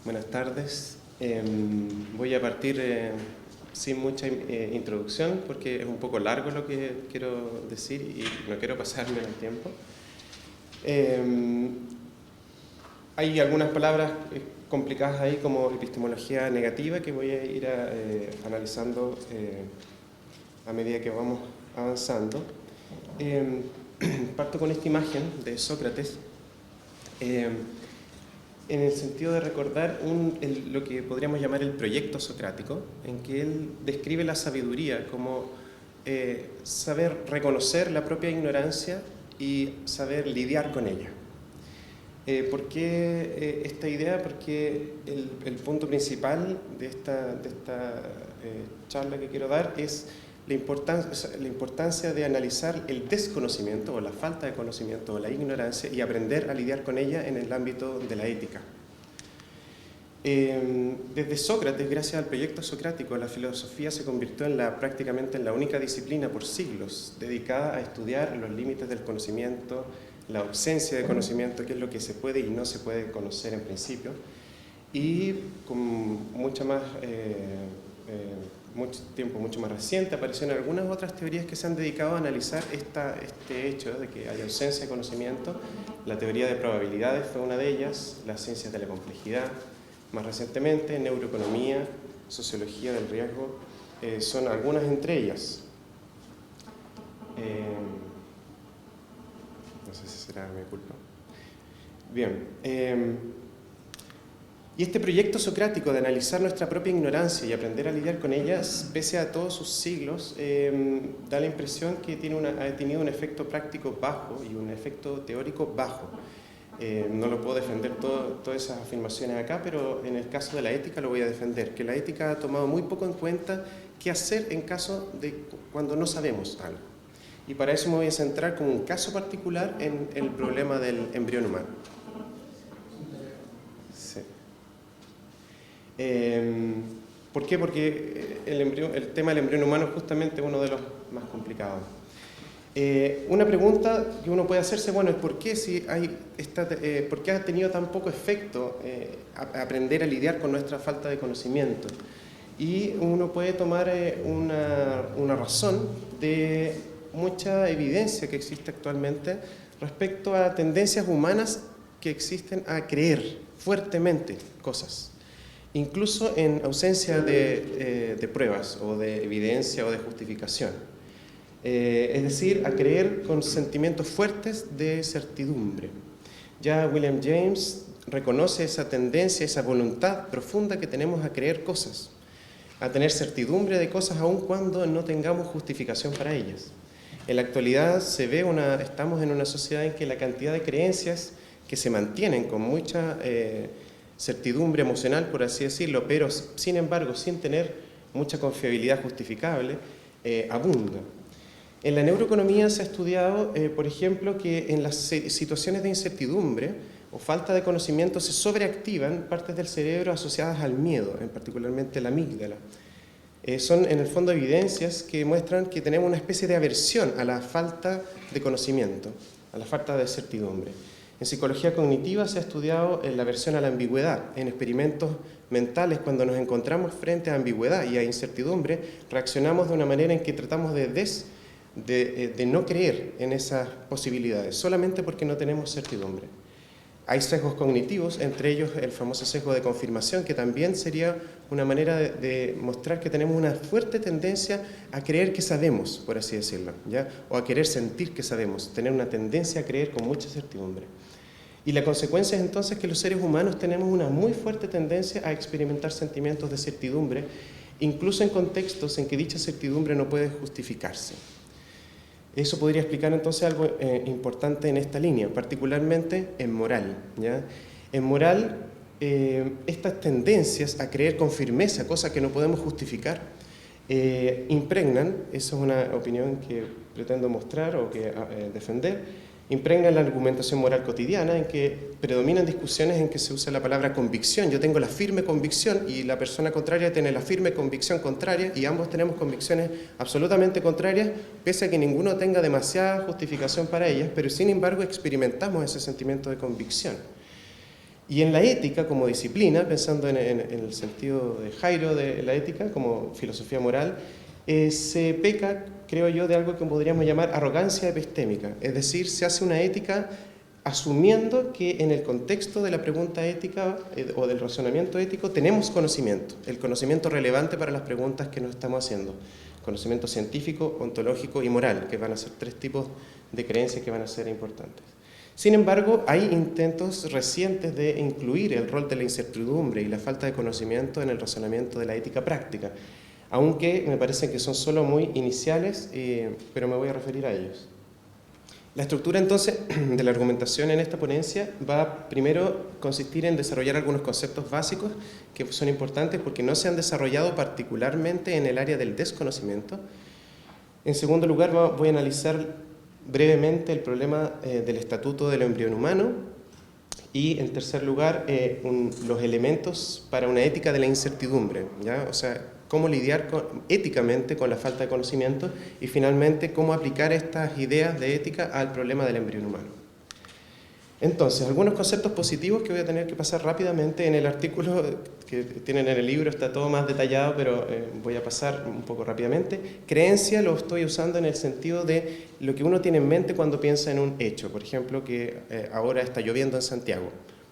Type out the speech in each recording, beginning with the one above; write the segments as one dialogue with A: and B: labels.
A: Buenas tardes. Voy a partir sin mucha introducción porque es un poco largo lo que quiero decir y no quiero pasarme el tiempo. Hay algunas palabras complicadas ahí como epistemología negativa que voy a ir analizando a medida que vamos avanzando. Parto con esta imagen de Sócrates en el sentido de recordar lo que podríamos llamar el proyecto socrático, en que él describe la sabiduría como saber reconocer la propia ignorancia y saber lidiar con ella. ¿Por qué esta idea? Porque el punto principal de esta charla que quiero dar es la importancia de analizar el desconocimiento o la falta de conocimiento o la ignorancia y aprender a lidiar con ella en el ámbito de la ética. Desde Sócrates, gracias al proyecto socrático, la filosofía se convirtió prácticamente en la única disciplina por siglos dedicada a estudiar los límites del conocimiento, la ausencia de conocimiento, qué es lo que se puede y no se puede conocer en principio, y con mucho tiempo mucho más reciente aparecieron algunas otras teorías que se han dedicado a analizar este hecho de que hay ausencia de conocimiento. La teoría de probabilidades fue una de ellas, las ciencias de la complejidad, más recientemente neuroeconomía, sociología del riesgo, son algunas entre ellas. No sé si será mi culpa. Bien. Y este proyecto socrático de analizar nuestra propia ignorancia y aprender a lidiar con ellas, pese a todos sus siglos, da la impresión que ha tenido un efecto práctico bajo y un efecto teórico bajo. No lo puedo defender todas esas afirmaciones acá, pero en el caso de la ética lo voy a defender, que la ética ha tomado muy poco en cuenta qué hacer en caso de cuando no sabemos algo. Y para eso me voy a centrar como un caso particular en el problema del embrión humano. Sí. ¿Por qué? Porque el tema del embrión humano es justamente uno de los más complicados. Una pregunta que uno puede hacerse, bueno, es ¿por qué ha tenido tan poco efecto aprender a lidiar con nuestra falta de conocimiento? Y uno puede tomar una razón de mucha evidencia que existe actualmente respecto a tendencias humanas que existen a creer fuertemente cosas, incluso en ausencia de pruebas o de evidencia o de justificación. Es decir, a creer con sentimientos fuertes de certidumbre. Ya William James reconoce esa tendencia, esa voluntad profunda que tenemos a creer cosas, a tener certidumbre de cosas aun cuando no tengamos justificación para ellas. En la actualidad estamos en una sociedad en que la cantidad de creencias que se mantienen con mucha certidumbre emocional, por así decirlo, pero sin embargo sin tener mucha confiabilidad justificable, abunda. En la neuroeconomía se ha estudiado, por ejemplo, que en las situaciones de incertidumbre o falta de conocimiento se sobreactivan partes del cerebro asociadas al miedo, particularmente la amígdala. Son en el fondo evidencias que muestran que tenemos una especie de aversión a la falta de conocimiento, a la falta de certidumbre. En psicología cognitiva se ha estudiado la aversión a la ambigüedad. En experimentos mentales, cuando nos encontramos frente a ambigüedad y a incertidumbre, reaccionamos de una manera en que tratamos de no creer en esas posibilidades, solamente porque no tenemos certidumbre. Hay sesgos cognitivos, entre ellos el famoso sesgo de confirmación, que también sería una manera de mostrar que tenemos una fuerte tendencia a creer que sabemos, por así decirlo, ¿ya? O a querer sentir que sabemos, tener una tendencia a creer con mucha certidumbre. Y la consecuencia es entonces que los seres humanos tenemos una muy fuerte tendencia a experimentar sentimientos de certidumbre, incluso en contextos en que dicha certidumbre no puede justificarse. Eso podría explicar entonces algo importante en esta línea, particularmente en moral, ¿ya? En moral, estas tendencias a creer con firmeza, cosas que no podemos justificar, impregnan, esa es una opinión que pretendo mostrar o que defender, impregnan la argumentación moral cotidiana, en que predominan discusiones en que se usa la palabra convicción. Yo tengo la firme convicción y la persona contraria tiene la firme convicción contraria, y ambos tenemos convicciones absolutamente contrarias, pese a que ninguno tenga demasiada justificación para ellas, pero sin embargo experimentamos ese sentimiento de convicción. Y en la ética como disciplina, pensando en el sentido de Jairo de la ética como filosofía moral, se peca, creo yo, de algo que podríamos llamar arrogancia epistémica. Es decir, se hace una ética asumiendo que en el contexto de la pregunta ética o del razonamiento ético tenemos conocimiento, el conocimiento relevante para las preguntas que nos estamos haciendo. Conocimiento científico, ontológico y moral, que van a ser 3 tipos de creencias que van a ser importantes. Sin embargo, hay intentos recientes de incluir el rol de la incertidumbre y la falta de conocimiento en el razonamiento de la ética práctica, aunque me parece que son solo muy iniciales, pero me voy a referir a ellos. La estructura entonces de la argumentación en esta ponencia va primero a consistir en desarrollar algunos conceptos básicos que son importantes porque no se han desarrollado particularmente en el área del desconocimiento. En segundo lugar, voy a analizar brevemente el problema del estatuto del embrión humano y en tercer lugar los elementos para una ética de la incertidumbre, ¿ya? O sea, cómo lidiar éticamente con la falta de conocimiento y finalmente cómo aplicar estas ideas de ética al problema del embrión humano. Entonces, algunos conceptos positivos que voy a tener que pasar rápidamente. En el artículo que tienen en el libro está todo más detallado, pero voy a pasar un poco rápidamente. Creencia lo estoy usando en el sentido de lo que uno tiene en mente cuando piensa en un hecho. Por ejemplo, que ahora está lloviendo en Santiago.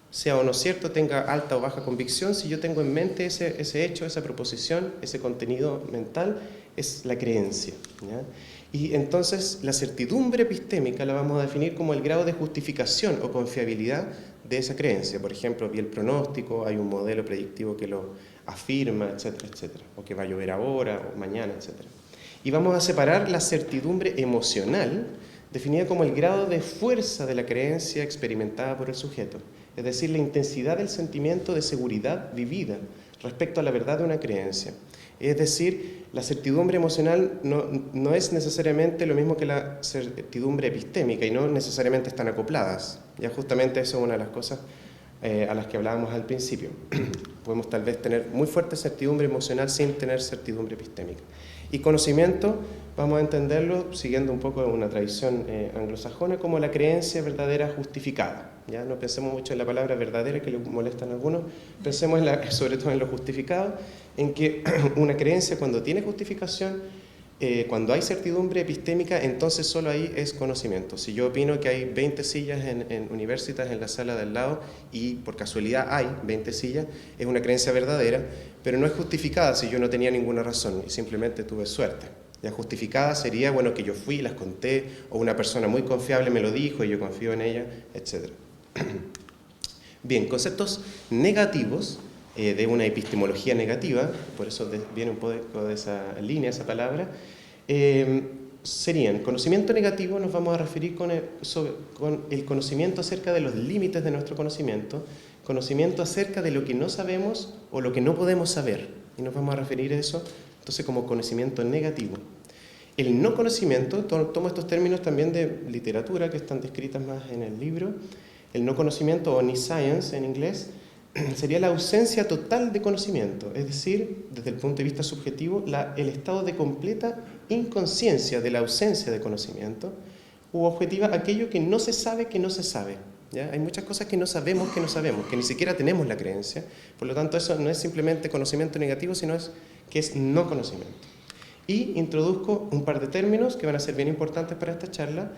A: Sea o no cierto, tenga alta o baja convicción, si yo tengo en mente ese hecho, esa proposición, ese contenido mental, es la creencia, ¿ya? Y entonces la certidumbre epistémica la vamos a definir como el grado de justificación o confiabilidad de esa creencia. Por ejemplo, vi el pronóstico, hay un modelo predictivo que lo afirma, etcétera, etcétera. O que va a llover ahora o mañana, etcétera. Y vamos a separar la certidumbre emocional, definida como el grado de fuerza de la creencia experimentada por el sujeto. Es decir, la intensidad del sentimiento de seguridad vivida respecto a la verdad de una creencia. Es decir, la certidumbre emocional no es necesariamente lo mismo que la certidumbre epistémica y no necesariamente están acopladas. Ya justamente eso es una de las cosas a las que hablábamos al principio. Podemos tal vez tener muy fuerte certidumbre emocional sin tener certidumbre epistémica. Y conocimiento, vamos a entenderlo siguiendo un poco una tradición anglosajona como la creencia verdadera justificada. ¿Ya? No pensemos mucho en la palabra verdadera que le molestan a algunos, pensemos sobre todo en lo justificado, en que una creencia cuando tiene justificación, cuando hay certidumbre epistémica, entonces solo ahí es conocimiento. Si yo opino que hay 20 sillas en Universitas en la sala del lado y por casualidad hay 20 sillas, es una creencia verdadera, pero no es justificada si yo no tenía ninguna razón y simplemente tuve suerte. La justificada sería, bueno, que yo fui, las conté, o una persona muy confiable me lo dijo y yo confío en ella, etc. Bien, conceptos negativos de una epistemología negativa, por eso viene un poco de esa línea, esa palabra, serían conocimiento negativo, nos vamos a referir con el conocimiento acerca de los límites de nuestro conocimiento acerca de lo que no sabemos o lo que no podemos saber, y nos vamos a referir a eso entonces como conocimiento negativo. El no conocimiento, tomo estos términos también de literatura que están descritas más en el libro. El no conocimiento, o nescience en inglés, sería la ausencia total de conocimiento, es decir, desde el punto de vista subjetivo, el estado de completa inconsciencia de la ausencia de conocimiento, u objetiva, aquello que no se sabe que no se sabe. ¿Ya? Hay muchas cosas que no sabemos, que ni siquiera tenemos la creencia, por lo tanto eso no es simplemente conocimiento negativo, sino que es no conocimiento. Y introduzco un par de términos que van a ser bien importantes para esta charla.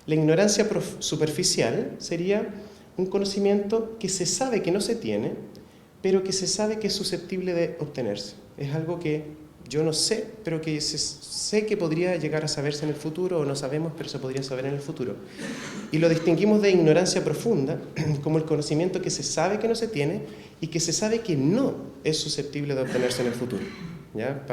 A: La ignorancia superficial sería un conocimiento que se sabe que no se tiene, pero que se sabe que es susceptible de obtenerse. Es algo que yo no sé, pero que sé que podría llegar a saberse en el futuro, o no sabemos, pero se podría saber en el futuro. Y lo distinguimos de ignorancia profunda como el conocimiento que se sabe que no se tiene y que se sabe que no es susceptible de obtenerse en el futuro. ¿Ya?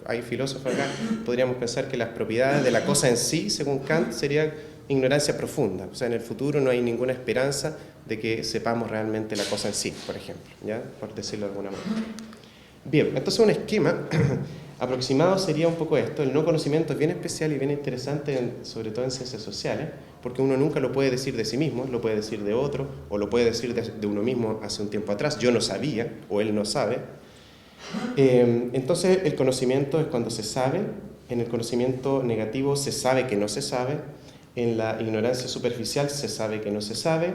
A: Hay filósofos acá, podríamos pensar que las propiedades de la cosa en sí, según Kant, sería ignorancia profunda. O sea, en el futuro no hay ninguna esperanza de que sepamos realmente la cosa en sí, por ejemplo, ¿ya? Por decirlo de alguna manera. Bien, entonces un esquema aproximado sería un poco esto. El no conocimiento es bien especial y bien interesante, sobre todo en ciencias sociales, porque uno nunca lo puede decir de sí mismo, lo puede decir de otro, o lo puede decir de uno mismo hace un tiempo atrás. Yo no sabía, o él no sabe. Entonces el conocimiento es cuando se sabe. En el conocimiento negativo se sabe que no se sabe. En la ignorancia superficial se sabe que no se sabe.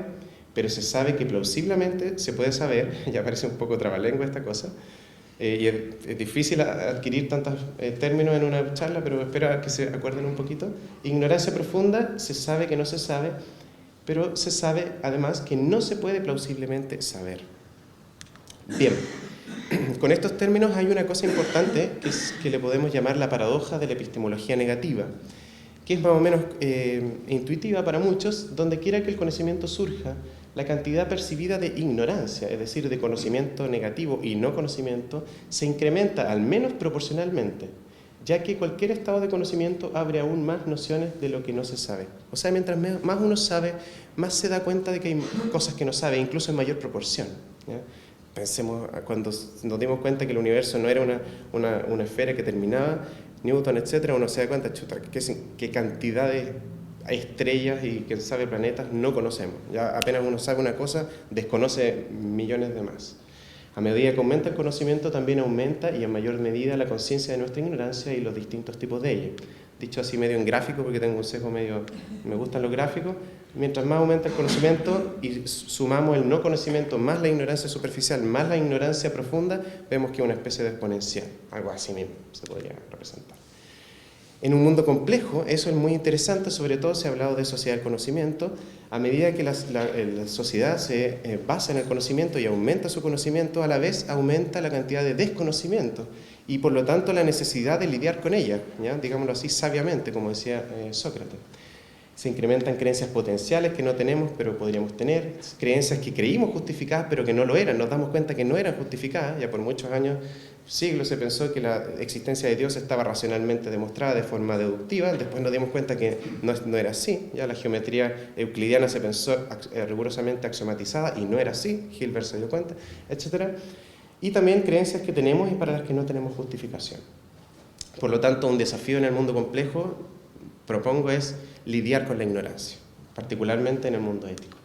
A: pero se sabe que plausiblemente se puede saber, ya parece un poco trabalengua esta cosa, y es difícil adquirir tantos términos en una charla, pero espero que se acuerden un poquito. Ignorancia profunda, se sabe que no se sabe, pero se sabe además que no se puede plausiblemente saber. Bien, con estos términos hay una cosa importante que le podemos llamar la paradoja de la epistemología negativa, que es más o menos intuitiva para muchos. Donde quiera que el conocimiento surja, la cantidad percibida de ignorancia, es decir, de conocimiento negativo y no conocimiento, se incrementa al menos proporcionalmente, ya que cualquier estado de conocimiento abre aún más nociones de lo que no se sabe. O sea, mientras más uno sabe, más se da cuenta de que hay cosas que no sabe, incluso en mayor proporción, ¿ya? Pensemos cuando nos dimos cuenta que el universo no era una esfera que terminaba, Newton, etc., uno se da cuenta, chuta, qué cantidad de estrellas y quién sabe planetas no conocemos. Ya apenas uno sabe una cosa, desconoce millones de más. A medida que aumenta el conocimiento, también aumenta y en mayor medida la conciencia de nuestra ignorancia y los distintos tipos de ella. Dicho así medio en gráfico, porque tengo un sesgo medio, me gustan los gráficos, mientras más aumenta el conocimiento y sumamos el no conocimiento más la ignorancia superficial más la ignorancia profunda, vemos que es una especie de exponencial, algo así mismo se podría representar. En un mundo complejo, eso es muy interesante, sobre todo se ha hablado de sociedad del conocimiento. A medida que la sociedad se basa en el conocimiento y aumenta su conocimiento, a la vez aumenta la cantidad de desconocimiento y por lo tanto la necesidad de lidiar con ella, ¿ya? Digámoslo así sabiamente, como decía Sócrates. Se incrementan creencias potenciales que no tenemos pero podríamos tener, creencias que creímos justificadas pero que no lo eran, nos damos cuenta que no eran justificadas. Ya por muchos años, siglos se pensó que la existencia de Dios estaba racionalmente demostrada de forma deductiva, después nos dimos cuenta que no era así. Ya la geometría euclidiana se pensó rigurosamente axiomatizada y no era así, Hilbert se dio cuenta, etc. Y también creencias que tenemos y para las que no tenemos justificación. Por lo tanto, un desafío en el mundo complejo, propongo, es lidiar con la ignorancia, particularmente en el mundo ético.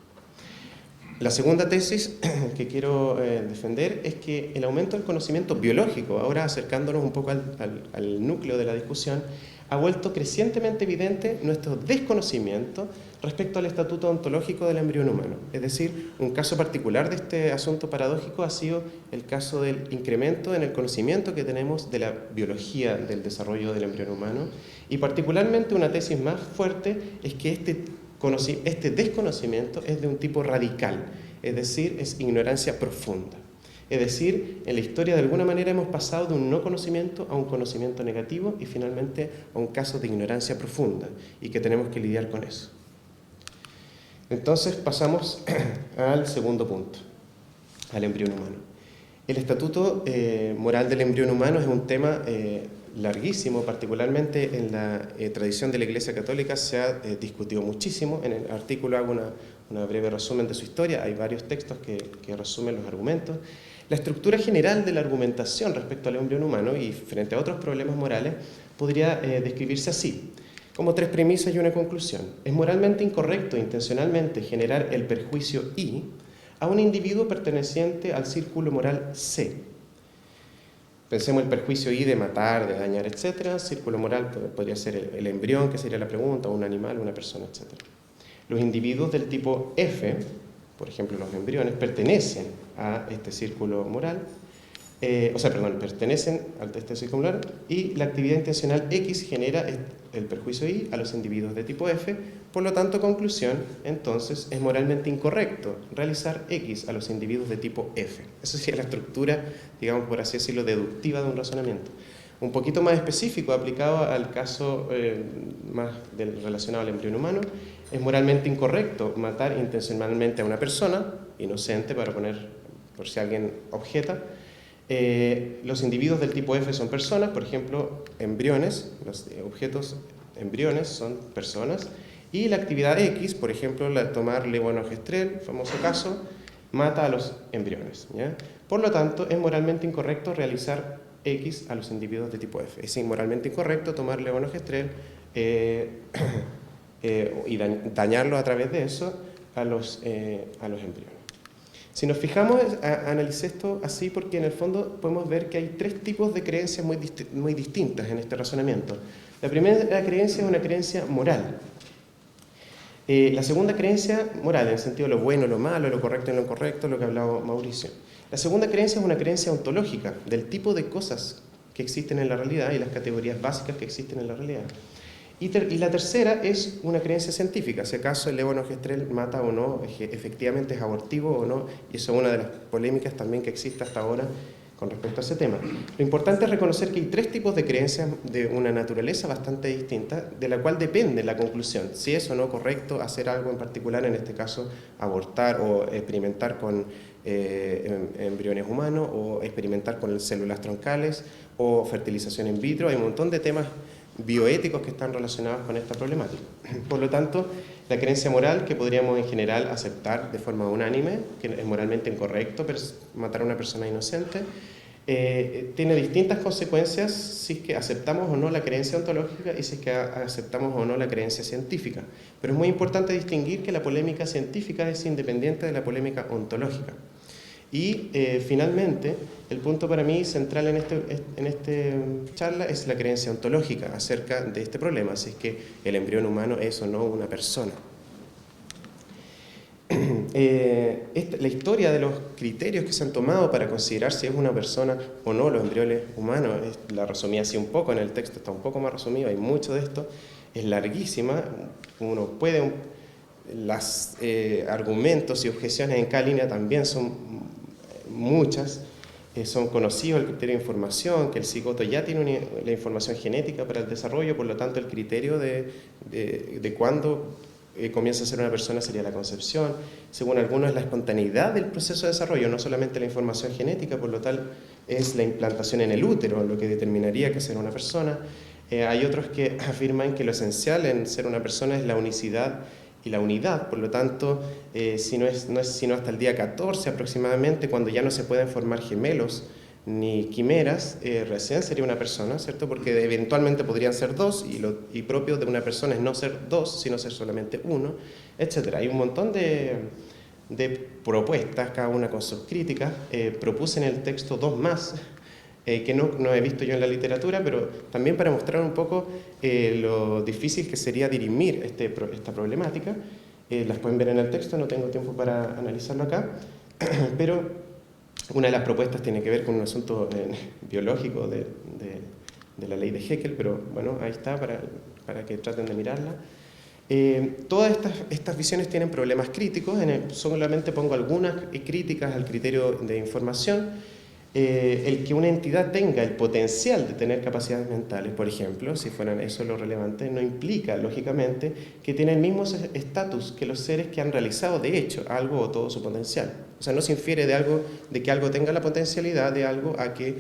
A: La segunda tesis que quiero defender es que el aumento del conocimiento biológico, ahora acercándonos un poco al núcleo de la discusión, ha vuelto crecientemente evidente nuestro desconocimiento respecto al estatuto ontológico del embrión humano. Es decir, un caso particular de este asunto paradójico ha sido el caso del incremento en el conocimiento que tenemos de la biología del desarrollo del embrión humano, y particularmente una tesis más fuerte es que este desconocimiento es de un tipo radical, es decir, es ignorancia profunda. Es decir, en la historia de alguna manera hemos pasado de un no conocimiento a un conocimiento negativo y finalmente a un caso de ignorancia profunda y que tenemos que lidiar con eso. Entonces pasamos al segundo punto, al embrión humano. El estatuto moral del embrión humano es un tema larguísimo, particularmente en la tradición de la Iglesia Católica se ha discutido muchísimo. En el artículo hago una breve resumen de su historia, hay varios textos que resumen los argumentos. La estructura general de la argumentación respecto al embrión humano y frente a otros problemas morales podría describirse así, como tres premisas y una conclusión. Es moralmente incorrecto intencionalmente generar el perjuicio I a un individuo perteneciente al círculo moral C. Pensemos el perjuicio I de matar, de dañar, etc. Círculo moral podría ser el embrión, que sería la pregunta, un animal, una persona, etc. Los individuos del tipo F, por ejemplo los embriones, pertenecen a este círculo moral, pertenecen a este círculo moral, y la actividad intencional X genera el perjuicio Y a los individuos de tipo F. Por lo tanto, conclusión, entonces es moralmente incorrecto realizar X a los individuos de tipo F. Eso sí es la estructura, digamos por así decirlo, deductiva de un razonamiento. Un poquito más específico, aplicado al caso más relacionado al embrión humano, es moralmente incorrecto matar intencionalmente a una persona inocente, para poner, por si alguien objeta. Los individuos del tipo F son personas, por ejemplo, embriones, los objetos embriones son personas, y la actividad X, por ejemplo, tomar levonorgestrel, famoso caso, mata a los embriones, ¿ya? Por lo tanto, es moralmente incorrecto realizar X a los individuos de tipo F. Es inmoralmente incorrecto tomar levonorgestrel y dañarlo a través de eso a los embriones. Si nos fijamos, analicé esto así porque en el fondo podemos ver que hay tres tipos de creencias muy distintas en este razonamiento. La primera creencia es una creencia moral. La segunda creencia moral, en el sentido de lo bueno, lo malo, lo correcto y lo incorrecto, lo que hablaba Mauricio. La segunda creencia es una creencia ontológica, del tipo de cosas que existen en la realidad y las categorías básicas que existen en la realidad. Y la tercera es una creencia científica, si acaso el levonorgestrel mata o no, efectivamente es abortivo o no, y eso es una de las polémicas también que existe hasta ahora con respecto a ese tema. Lo importante es reconocer que hay tres tipos de creencias de una naturaleza bastante distinta, de la cual depende la conclusión, si es o no correcto hacer algo en particular, en este caso abortar o experimentar con embriones humanos, o experimentar con células troncales, o fertilización in vitro. Hay un montón de temas bioéticos que están relacionados con esta problemática. Por lo tanto, la creencia moral, que podríamos en general aceptar de forma unánime, que es moralmente incorrecto matar a una persona inocente, tiene distintas consecuencias si es que aceptamos o no la creencia ontológica y si es que aceptamos o no la creencia científica. Pero es muy importante distinguir que la polémica científica es independiente de la polémica ontológica. Y finalmente, el punto para mí central en esta charla es la creencia ontológica acerca de este problema, si es que el embrión humano es o no una persona. La historia de los criterios que se han tomado para considerar si es una persona o no los embriones humanos, la resumí así un poco, en el texto está un poco más resumido, hay mucho de esto, es larguísima, uno puede... Los argumentos y objeciones en cada línea también son muchas, son conocidos el criterio de información, que el cigoto ya tiene la información genética para el desarrollo, por lo tanto el criterio de cuándo comienza a ser una persona sería la concepción. Según algunos es la espontaneidad del proceso de desarrollo, no solamente la información genética, por lo tal es la implantación en el útero lo que determinaría que sea una persona. Hay otros que afirman que lo esencial en ser una persona es la unicidad y la unidad, por lo tanto, no es sino hasta el día 14 aproximadamente, cuando ya no se pueden formar gemelos ni quimeras, recién sería una persona, ¿cierto? Porque eventualmente podrían ser dos, y propio de una persona es no ser dos, sino ser solamente uno, etc. Hay un montón de propuestas, cada una con sus críticas. Propuse en el texto dos más, que no he visto yo en la literatura, pero también para mostrar un poco lo difícil que sería dirimir esta problemática. Las pueden ver en el texto, no tengo tiempo para analizarlo acá, pero una de las propuestas tiene que ver con un asunto biológico de la ley de Haeckel, pero bueno, ahí está para que traten de mirarla. Todas estas visiones tienen problemas críticos, solamente pongo algunas críticas al criterio de información. El que una entidad tenga el potencial de tener capacidades mentales, por ejemplo, si fueran eso lo relevante, no implica, lógicamente, que tiene el mismo estatus que los seres que han realizado, de hecho, algo o todo su potencial. O sea, no se infiere de que algo tenga la potencialidad de algo a que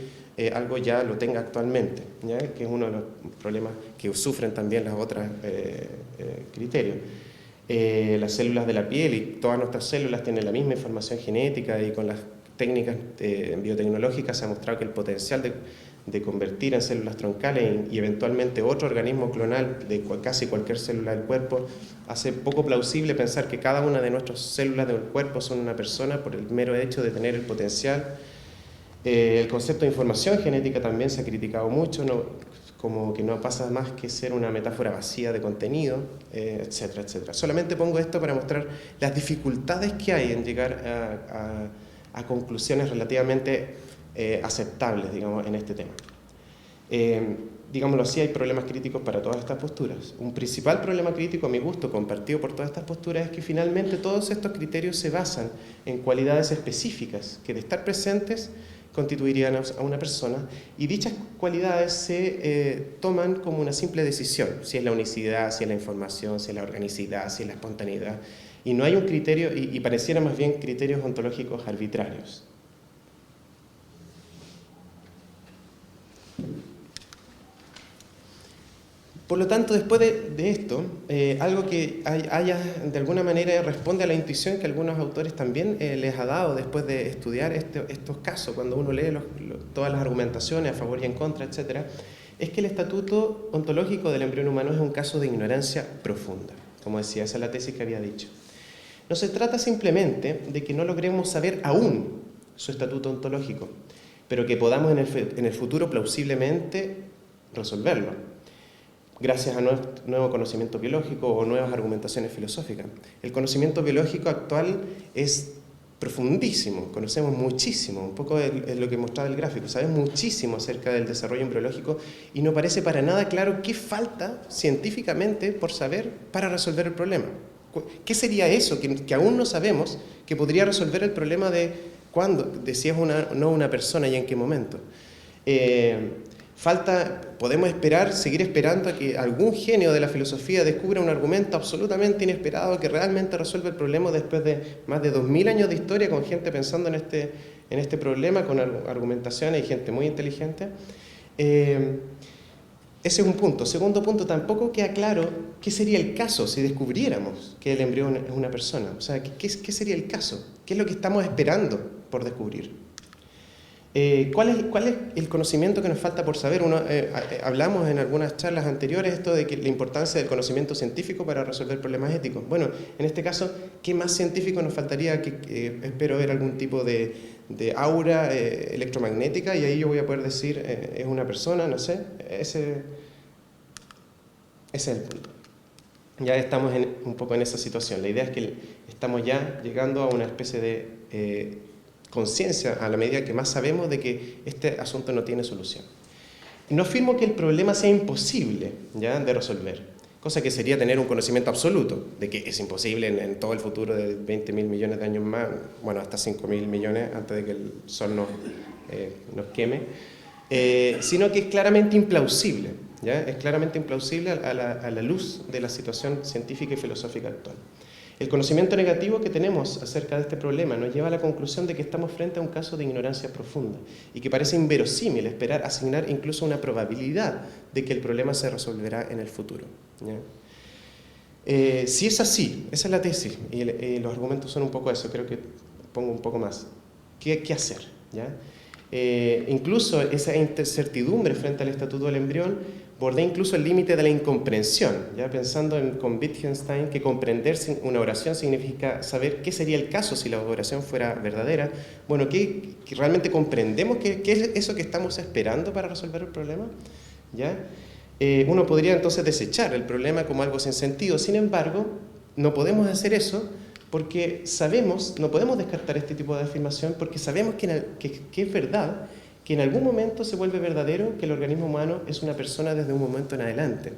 A: algo ya lo tenga actualmente, ¿ya? Que es uno de los problemas que sufren también las otras criterios. Las células de la piel y todas nuestras células tienen la misma información genética, y con las técnicas biotecnológicas se ha mostrado que el potencial de convertir en células troncales y eventualmente otro organismo clonal de casi cualquier célula del cuerpo hace poco plausible pensar que cada una de nuestras células del cuerpo son una persona por el mero hecho de tener el potencial. El concepto de información genética también se ha criticado mucho, como que no pasa más que ser una metáfora vacía de contenido, etcétera, etcétera. Solamente pongo esto para mostrar las dificultades que hay en llegar a conclusiones relativamente aceptables, digamos, en este tema. Digámoslo así, hay problemas críticos para todas estas posturas. Un principal problema crítico, a mi gusto, compartido por todas estas posturas, es que finalmente todos estos criterios se basan en cualidades específicas que, de estar presentes, constituirían a una persona, y dichas cualidades se toman como una simple decisión, si es la unicidad, si es la información, si es la organicidad, si es la espontaneidad, y no hay un criterio, y pareciera más bien criterios ontológicos arbitrarios. Por lo tanto, después de esto, algo que haya de alguna manera responde a la intuición que algunos autores también les ha dado después de estudiar estos casos, cuando uno lee todas las argumentaciones a favor y en contra, etc., es que el estatuto ontológico del embrión humano es un caso de ignorancia profunda. Como decía, esa es la tesis que había dicho. No se trata simplemente de que no logremos saber aún su estatuto ontológico, pero que podamos en el futuro plausiblemente resolverlo. gracias a nuevo conocimiento biológico o nuevas argumentaciones filosóficas. El conocimiento biológico actual es profundísimo, conocemos muchísimo, un poco es lo que mostraba el gráfico, sabemos muchísimo acerca del desarrollo embriológico y no parece para nada claro qué falta científicamente por saber para resolver el problema. ¿Qué sería eso que aún no sabemos que podría resolver el problema de cuándo, de si es no una persona y en qué momento? Podemos seguir esperando a que algún genio de la filosofía descubra un argumento absolutamente inesperado que realmente resuelve el problema después de más de 2000 años de historia con gente pensando en este problema, con argumentaciones y gente muy inteligente. Ese es un punto. Segundo punto, tampoco queda claro qué sería el caso si descubriéramos que el embrión es una persona. O sea, ¿qué sería el caso? ¿Qué es lo que estamos esperando por descubrir? ¿Cuál es el conocimiento que nos falta por saber? Hablamos en algunas charlas anteriores esto de que la importancia del conocimiento científico para resolver problemas éticos. Bueno, en este caso, ¿qué más científico nos faltaría? Espero ver algún tipo de aura electromagnética y ahí yo voy a poder decir, es una persona, no sé. Ese es el punto. Ya estamos un poco en esa situación. La idea es que estamos ya llegando a una especie de conciencia a la medida que más sabemos de que este asunto no tiene solución. No afirmo que el problema sea imposible ¿ya? De resolver, cosa que sería tener un conocimiento absoluto de que es imposible en todo el futuro de 20.000 millones de años más, bueno, hasta 5.000 millones antes de que el Sol nos queme, sino que es claramente implausible, ¿ya? Es claramente implausible a la luz de la situación científica y filosófica actual. El conocimiento negativo que tenemos acerca de este problema nos lleva a la conclusión de que estamos frente a un caso de ignorancia profunda y que parece inverosímil asignar incluso una probabilidad de que el problema se resolverá en el futuro, ¿ya? Si es así, esa es la tesis y los argumentos son un poco eso, creo que pongo un poco más. ¿Qué hacer? ¿Ya? Incluso esa incertidumbre frente al estatuto del embrión bordea incluso el límite de la incomprensión, ya pensando con Wittgenstein que comprender una oración significa saber qué sería el caso si la oración fuera verdadera. Bueno, ¿que realmente comprendemos qué es eso que estamos esperando para resolver el problema? ¿Ya? Uno podría entonces desechar el problema como algo sin sentido, sin embargo, no podemos hacer eso porque no podemos descartar este tipo de afirmación porque sabemos que es verdad que en algún momento se vuelve verdadero que el organismo humano es una persona desde un momento en adelante.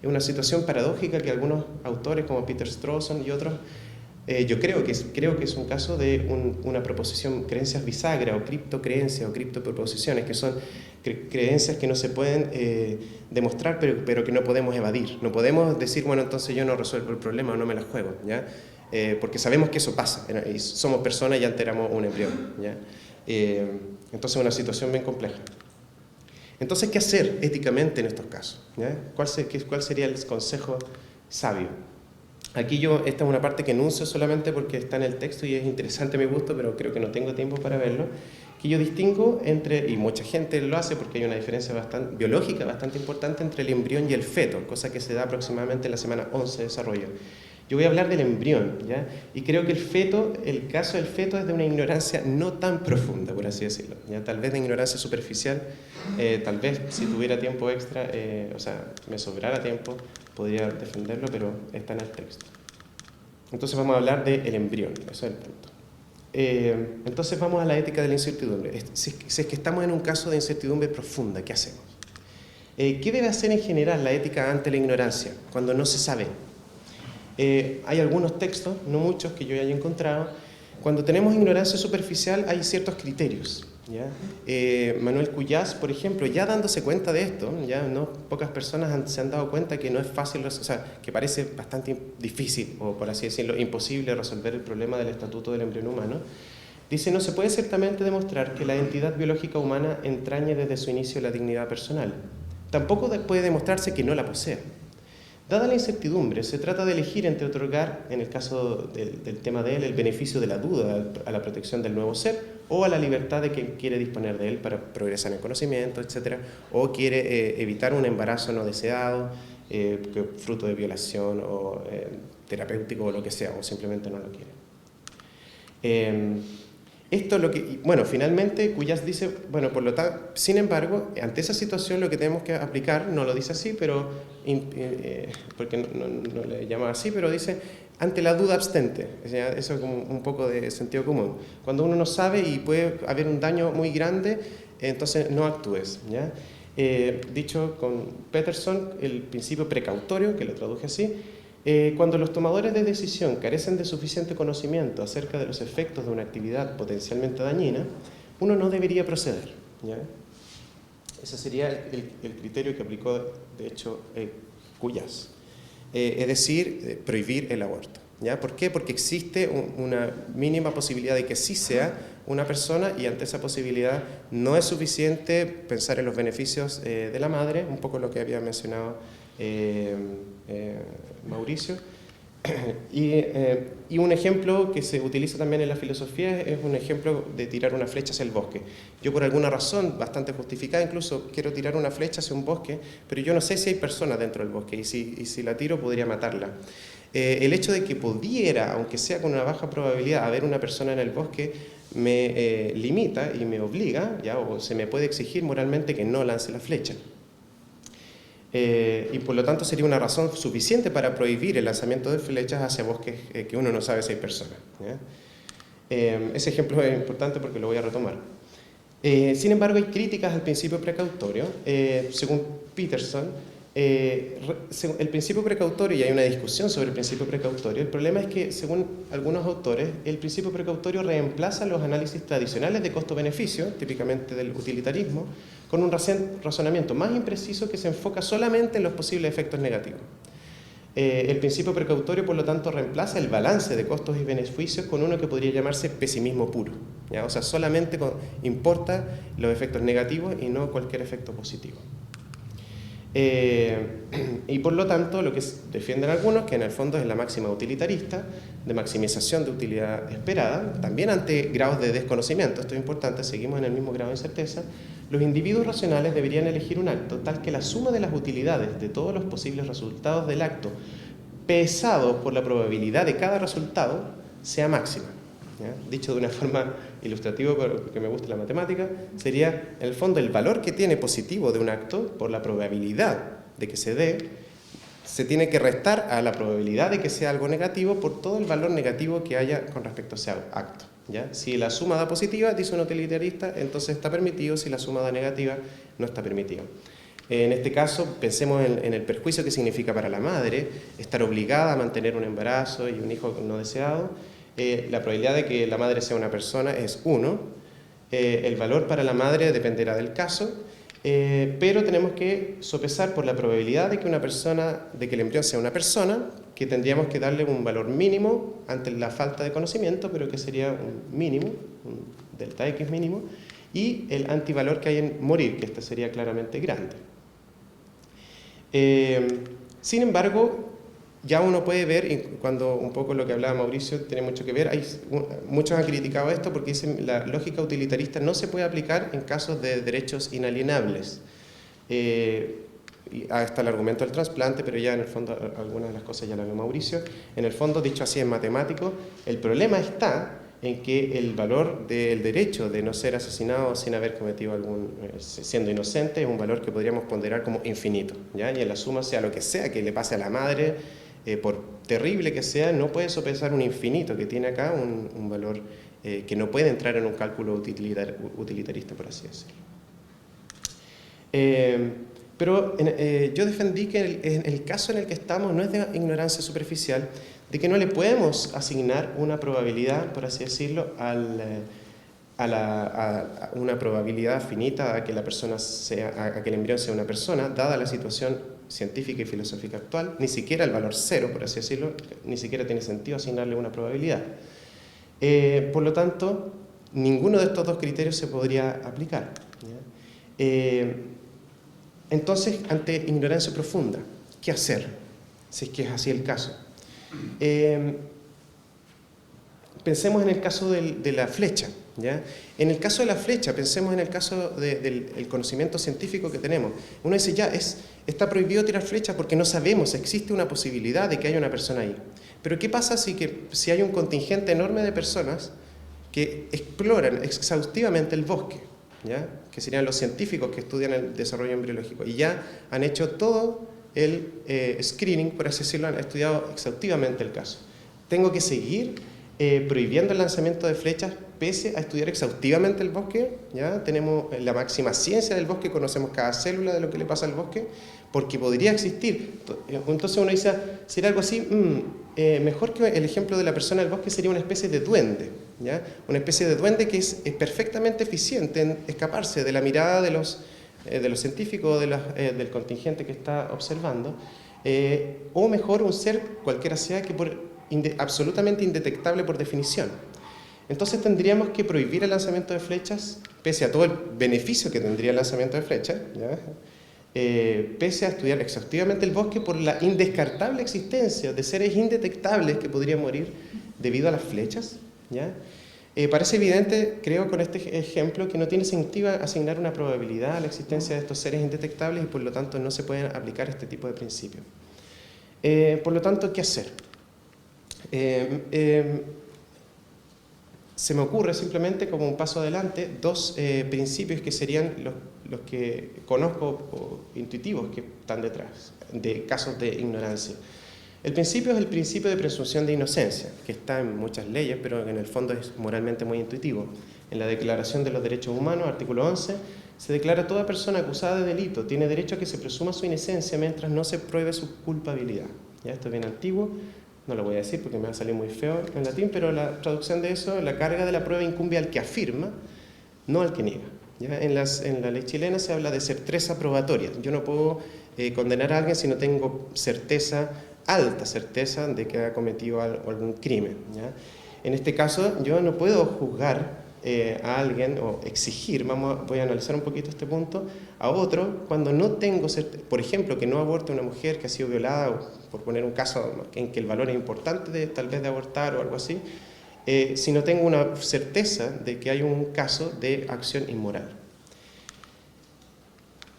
A: Es una situación paradójica que algunos autores como Peter Strawson y otros, yo creo que es un caso de una proposición, creencias bisagra o criptocreencias o criptoproposiciones, que son creencias que no se pueden demostrar pero que no podemos evadir. No podemos decir, bueno, entonces yo no resuelvo el problema o no me la juego, ¿ya? Porque sabemos que eso pasa, y somos personas y alteramos un embrión, ¿ya? Entonces es una situación bien compleja. Entonces, ¿qué hacer éticamente en estos casos? ¿Ya? ¿Cuál sería el consejo sabio? Aquí esta es una parte que enuncio solamente porque está en el texto y es interesante a mi gusto, pero creo que no tengo tiempo para verlo, que yo distingo entre, y mucha gente lo hace porque hay una diferencia biológica bastante importante entre el embrión y el feto, cosa que se da aproximadamente en la semana 11 de desarrollo. Yo voy a hablar del embrión, ¿ya? Y creo que el caso del feto es de una ignorancia no tan profunda, por así decirlo, ¿ya? Tal vez de ignorancia superficial, tal vez si tuviera tiempo extra, me sobrara tiempo, podría defenderlo, pero está en el texto. Entonces vamos a hablar del embrión, eso es el punto. Entonces vamos a la ética de la incertidumbre. Si es que estamos en un caso de incertidumbre profunda, ¿qué hacemos? ¿Qué debe hacer en general la ética ante la ignorancia, cuando no se sabe? Hay algunos textos, no muchos, que yo haya encontrado. Cuando tenemos ignorancia superficial hay ciertos criterios, ¿ya? Manuel Cuyás, por ejemplo, ya dándose cuenta de esto, ya no pocas personas se han dado cuenta que no es fácil, que parece bastante difícil, o por así decirlo, imposible resolver el problema del estatuto del embrión humano. Dice, no se puede ciertamente demostrar que la entidad biológica humana entrañe desde su inicio la dignidad personal. Tampoco puede demostrarse que no la posea. Dada la incertidumbre, se trata de elegir entre otorgar, en el caso del tema de él, el beneficio de la duda a la protección del nuevo ser o a la libertad de quien quiere disponer de él para progresar en conocimiento, etc. O quiere evitar un embarazo no deseado, fruto de violación o terapéutico o lo que sea, o simplemente no lo quiere. Esto lo que, bueno, finalmente Cuyas dice, bueno, por lo tanto, sin embargo, ante esa situación lo que tenemos que aplicar, no lo dice así, pero porque no le llama así, pero dice, ante la duda abstente. O sea, eso es como un poco de sentido común. Cuando uno no sabe y puede haber un daño muy grande, entonces no actúes, ¿ya? Dicho con Peterson, el principio precautorio, que lo traduje así, cuando los tomadores de decisión carecen de suficiente conocimiento acerca de los efectos de una actividad potencialmente dañina, uno no debería proceder, ¿ya? Ese sería el criterio que aplicó, de hecho, Cuyas. Es decir, prohibir el aborto, ¿ya? ¿Por qué? Porque existe una mínima posibilidad de que sí sea una persona, y ante esa posibilidad no es suficiente pensar en los beneficios de la madre, un poco lo que había mencionado Mauricio. Y un ejemplo que se utiliza también en la filosofía es un ejemplo de tirar una flecha hacia el bosque. Yo, por alguna razón bastante justificada, incluso quiero tirar una flecha hacia un bosque, pero yo no sé si hay personas dentro del bosque, y si la tiro podría matarla. El hecho de que pudiera, aunque sea con una baja probabilidad, haber una persona en el bosque me limita y me obliga, ¿ya? O se me puede exigir moralmente que no lance la flecha. Y por lo tanto sería una razón suficiente para prohibir el lanzamiento de flechas hacia bosques que uno no sabe si hay personas, ¿ya? Ese ejemplo es importante porque lo voy a retomar. Sin embargo, hay críticas al principio precautorio. Según Peterson, el principio precautorio, y hay una discusión sobre el principio precautorio, el problema es que, según algunos autores, el principio precautorio reemplaza los análisis tradicionales de costo-beneficio, típicamente del utilitarismo, con un razonamiento más impreciso que se enfoca solamente en los posibles efectos negativos. El principio precautorio, por lo tanto, reemplaza el balance de costos y beneficios con uno que podría llamarse pesimismo puro, ¿ya? O sea, solamente importa los efectos negativos y no cualquier efecto positivo. Y por lo tanto, lo que defienden algunos, que en el fondo es la máxima utilitarista, de maximización de utilidad esperada, también ante grados de desconocimiento, esto es importante, seguimos en el mismo grado de incerteza, los individuos racionales deberían elegir un acto tal que la suma de las utilidades de todos los posibles resultados del acto, pesado por la probabilidad de cada resultado, sea máxima, ¿ya? Dicho de una forma ilustrativa, porque me gusta la matemática, sería, en el fondo, el valor que tiene positivo de un acto por la probabilidad de que se dé, se tiene que restar a la probabilidad de que sea algo negativo por todo el valor negativo que haya con respecto a ese acto, ¿ya? Si la suma da positiva, dice un utilitarista, entonces está permitido; si la suma da negativa, no está permitido. En este caso, pensemos en el perjuicio que significa para la madre estar obligada a mantener un embarazo y un hijo no deseado. La probabilidad de que la madre sea una persona es 1. El valor para la madre dependerá del caso, pero tenemos que sopesar por la probabilidad de que el embrión sea una persona, que tendríamos que darle un valor mínimo ante la falta de conocimiento, pero que sería un mínimo, un delta X mínimo, y el antivalor que hay en morir, que este sería claramente grande. Sin embargo, ya uno puede ver, cuando un poco lo que hablaba Mauricio tiene mucho que ver, muchos han criticado esto porque dicen la lógica utilitarista no se puede aplicar en casos de derechos inalienables. Está el argumento del trasplante, pero ya en el fondo algunas de las cosas ya las vio Mauricio. En el fondo, dicho así en matemático, el problema está en que el valor del derecho de no ser asesinado sin haber cometido siendo inocente, es un valor que podríamos ponderar como infinito, ¿ya? Y en la suma, sea lo que sea que le pase a la madre, por terrible que sea, no puede sopesar un infinito que tiene acá un valor que no puede entrar en un cálculo utilitarista, por así decirlo. Pero yo defendí que el caso en el que estamos no es de ignorancia superficial, de que no le podemos asignar una probabilidad, por así decirlo, a una probabilidad finita a que la persona a que el embrión sea una persona, dada la situación científica y filosófica actual. Ni siquiera el valor 0, por así decirlo, ni siquiera tiene sentido asignarle una probabilidad. Por lo tanto, ninguno de estos dos criterios se podría aplicar, ¿ya? Entonces, ante ignorancia profunda, ¿qué hacer? Si es que es así el caso. Pensemos en el caso de la flecha, ¿ya? En el caso de la flecha, pensemos en el caso del conocimiento científico que tenemos. Uno dice, ya, está prohibido tirar flechas porque no sabemos, existe una posibilidad de que haya una persona ahí. Pero ¿qué pasa si hay un contingente enorme de personas que exploran exhaustivamente el bosque, ¿ya? Que serían los científicos que estudian el desarrollo embriológico, y ya han hecho todo el screening, por así decirlo, han estudiado exhaustivamente el caso. ¿Tengo que seguir prohibiendo el lanzamiento de flechas pese a estudiar exhaustivamente el bosque? ¿Ya? Tenemos la máxima ciencia del bosque, conocemos cada célula de lo que le pasa al bosque, porque podría existir. Entonces uno dice, si era algo así, mejor que el ejemplo de la persona del bosque sería una especie de duende, ¿ya? Una especie de duende que es perfectamente eficiente en escaparse de la mirada de los científicos, del contingente que está observando, o mejor un ser, cualquiera sea, que absolutamente indetectable por definición. Entonces tendríamos que prohibir el lanzamiento de flechas, pese a todo el beneficio que tendría el lanzamiento de flechas, ¿ya? Pese a estudiar exhaustivamente el bosque por la indescartable existencia de seres indetectables que podrían morir debido a las flechas, ¿ya? Parece evidente, creo, con este ejemplo, que no tiene sentido asignar una probabilidad a la existencia de estos seres indetectables y por lo tanto no se pueden aplicar este tipo de principios. Por lo tanto, ¿qué hacer? Se me ocurre simplemente como un paso adelante dos principios que serían los que conozco o intuitivos que están detrás de casos de ignorancia. El principio es el principio de presunción de inocencia, que está en muchas leyes, pero en el fondo es moralmente muy intuitivo. En la Declaración de los Derechos Humanos, artículo 11, se declara: toda persona acusada de delito tiene derecho a que se presuma su inocencia mientras no se pruebe su culpabilidad. ¿Ya? Esto es bien antiguo, no lo voy a decir porque me va a salir muy feo en latín, pero la traducción de eso: la carga de la prueba incumbe al que afirma, no al que niega. ¿Ya? En la ley chilena se habla de certeza probatoria. Yo no puedo condenar a alguien si no tengo certeza, alta certeza, de que ha cometido algún crimen. ¿Ya? En este caso, yo no puedo juzgar a alguien o exigir, voy a analizar un poquito este punto, a otro cuando no tengo certeza, por ejemplo, que no aborte una mujer que ha sido violada, o por poner un caso en que el valor es importante tal vez de abortar o algo así, si no tengo una certeza de que hay un caso de acción inmoral.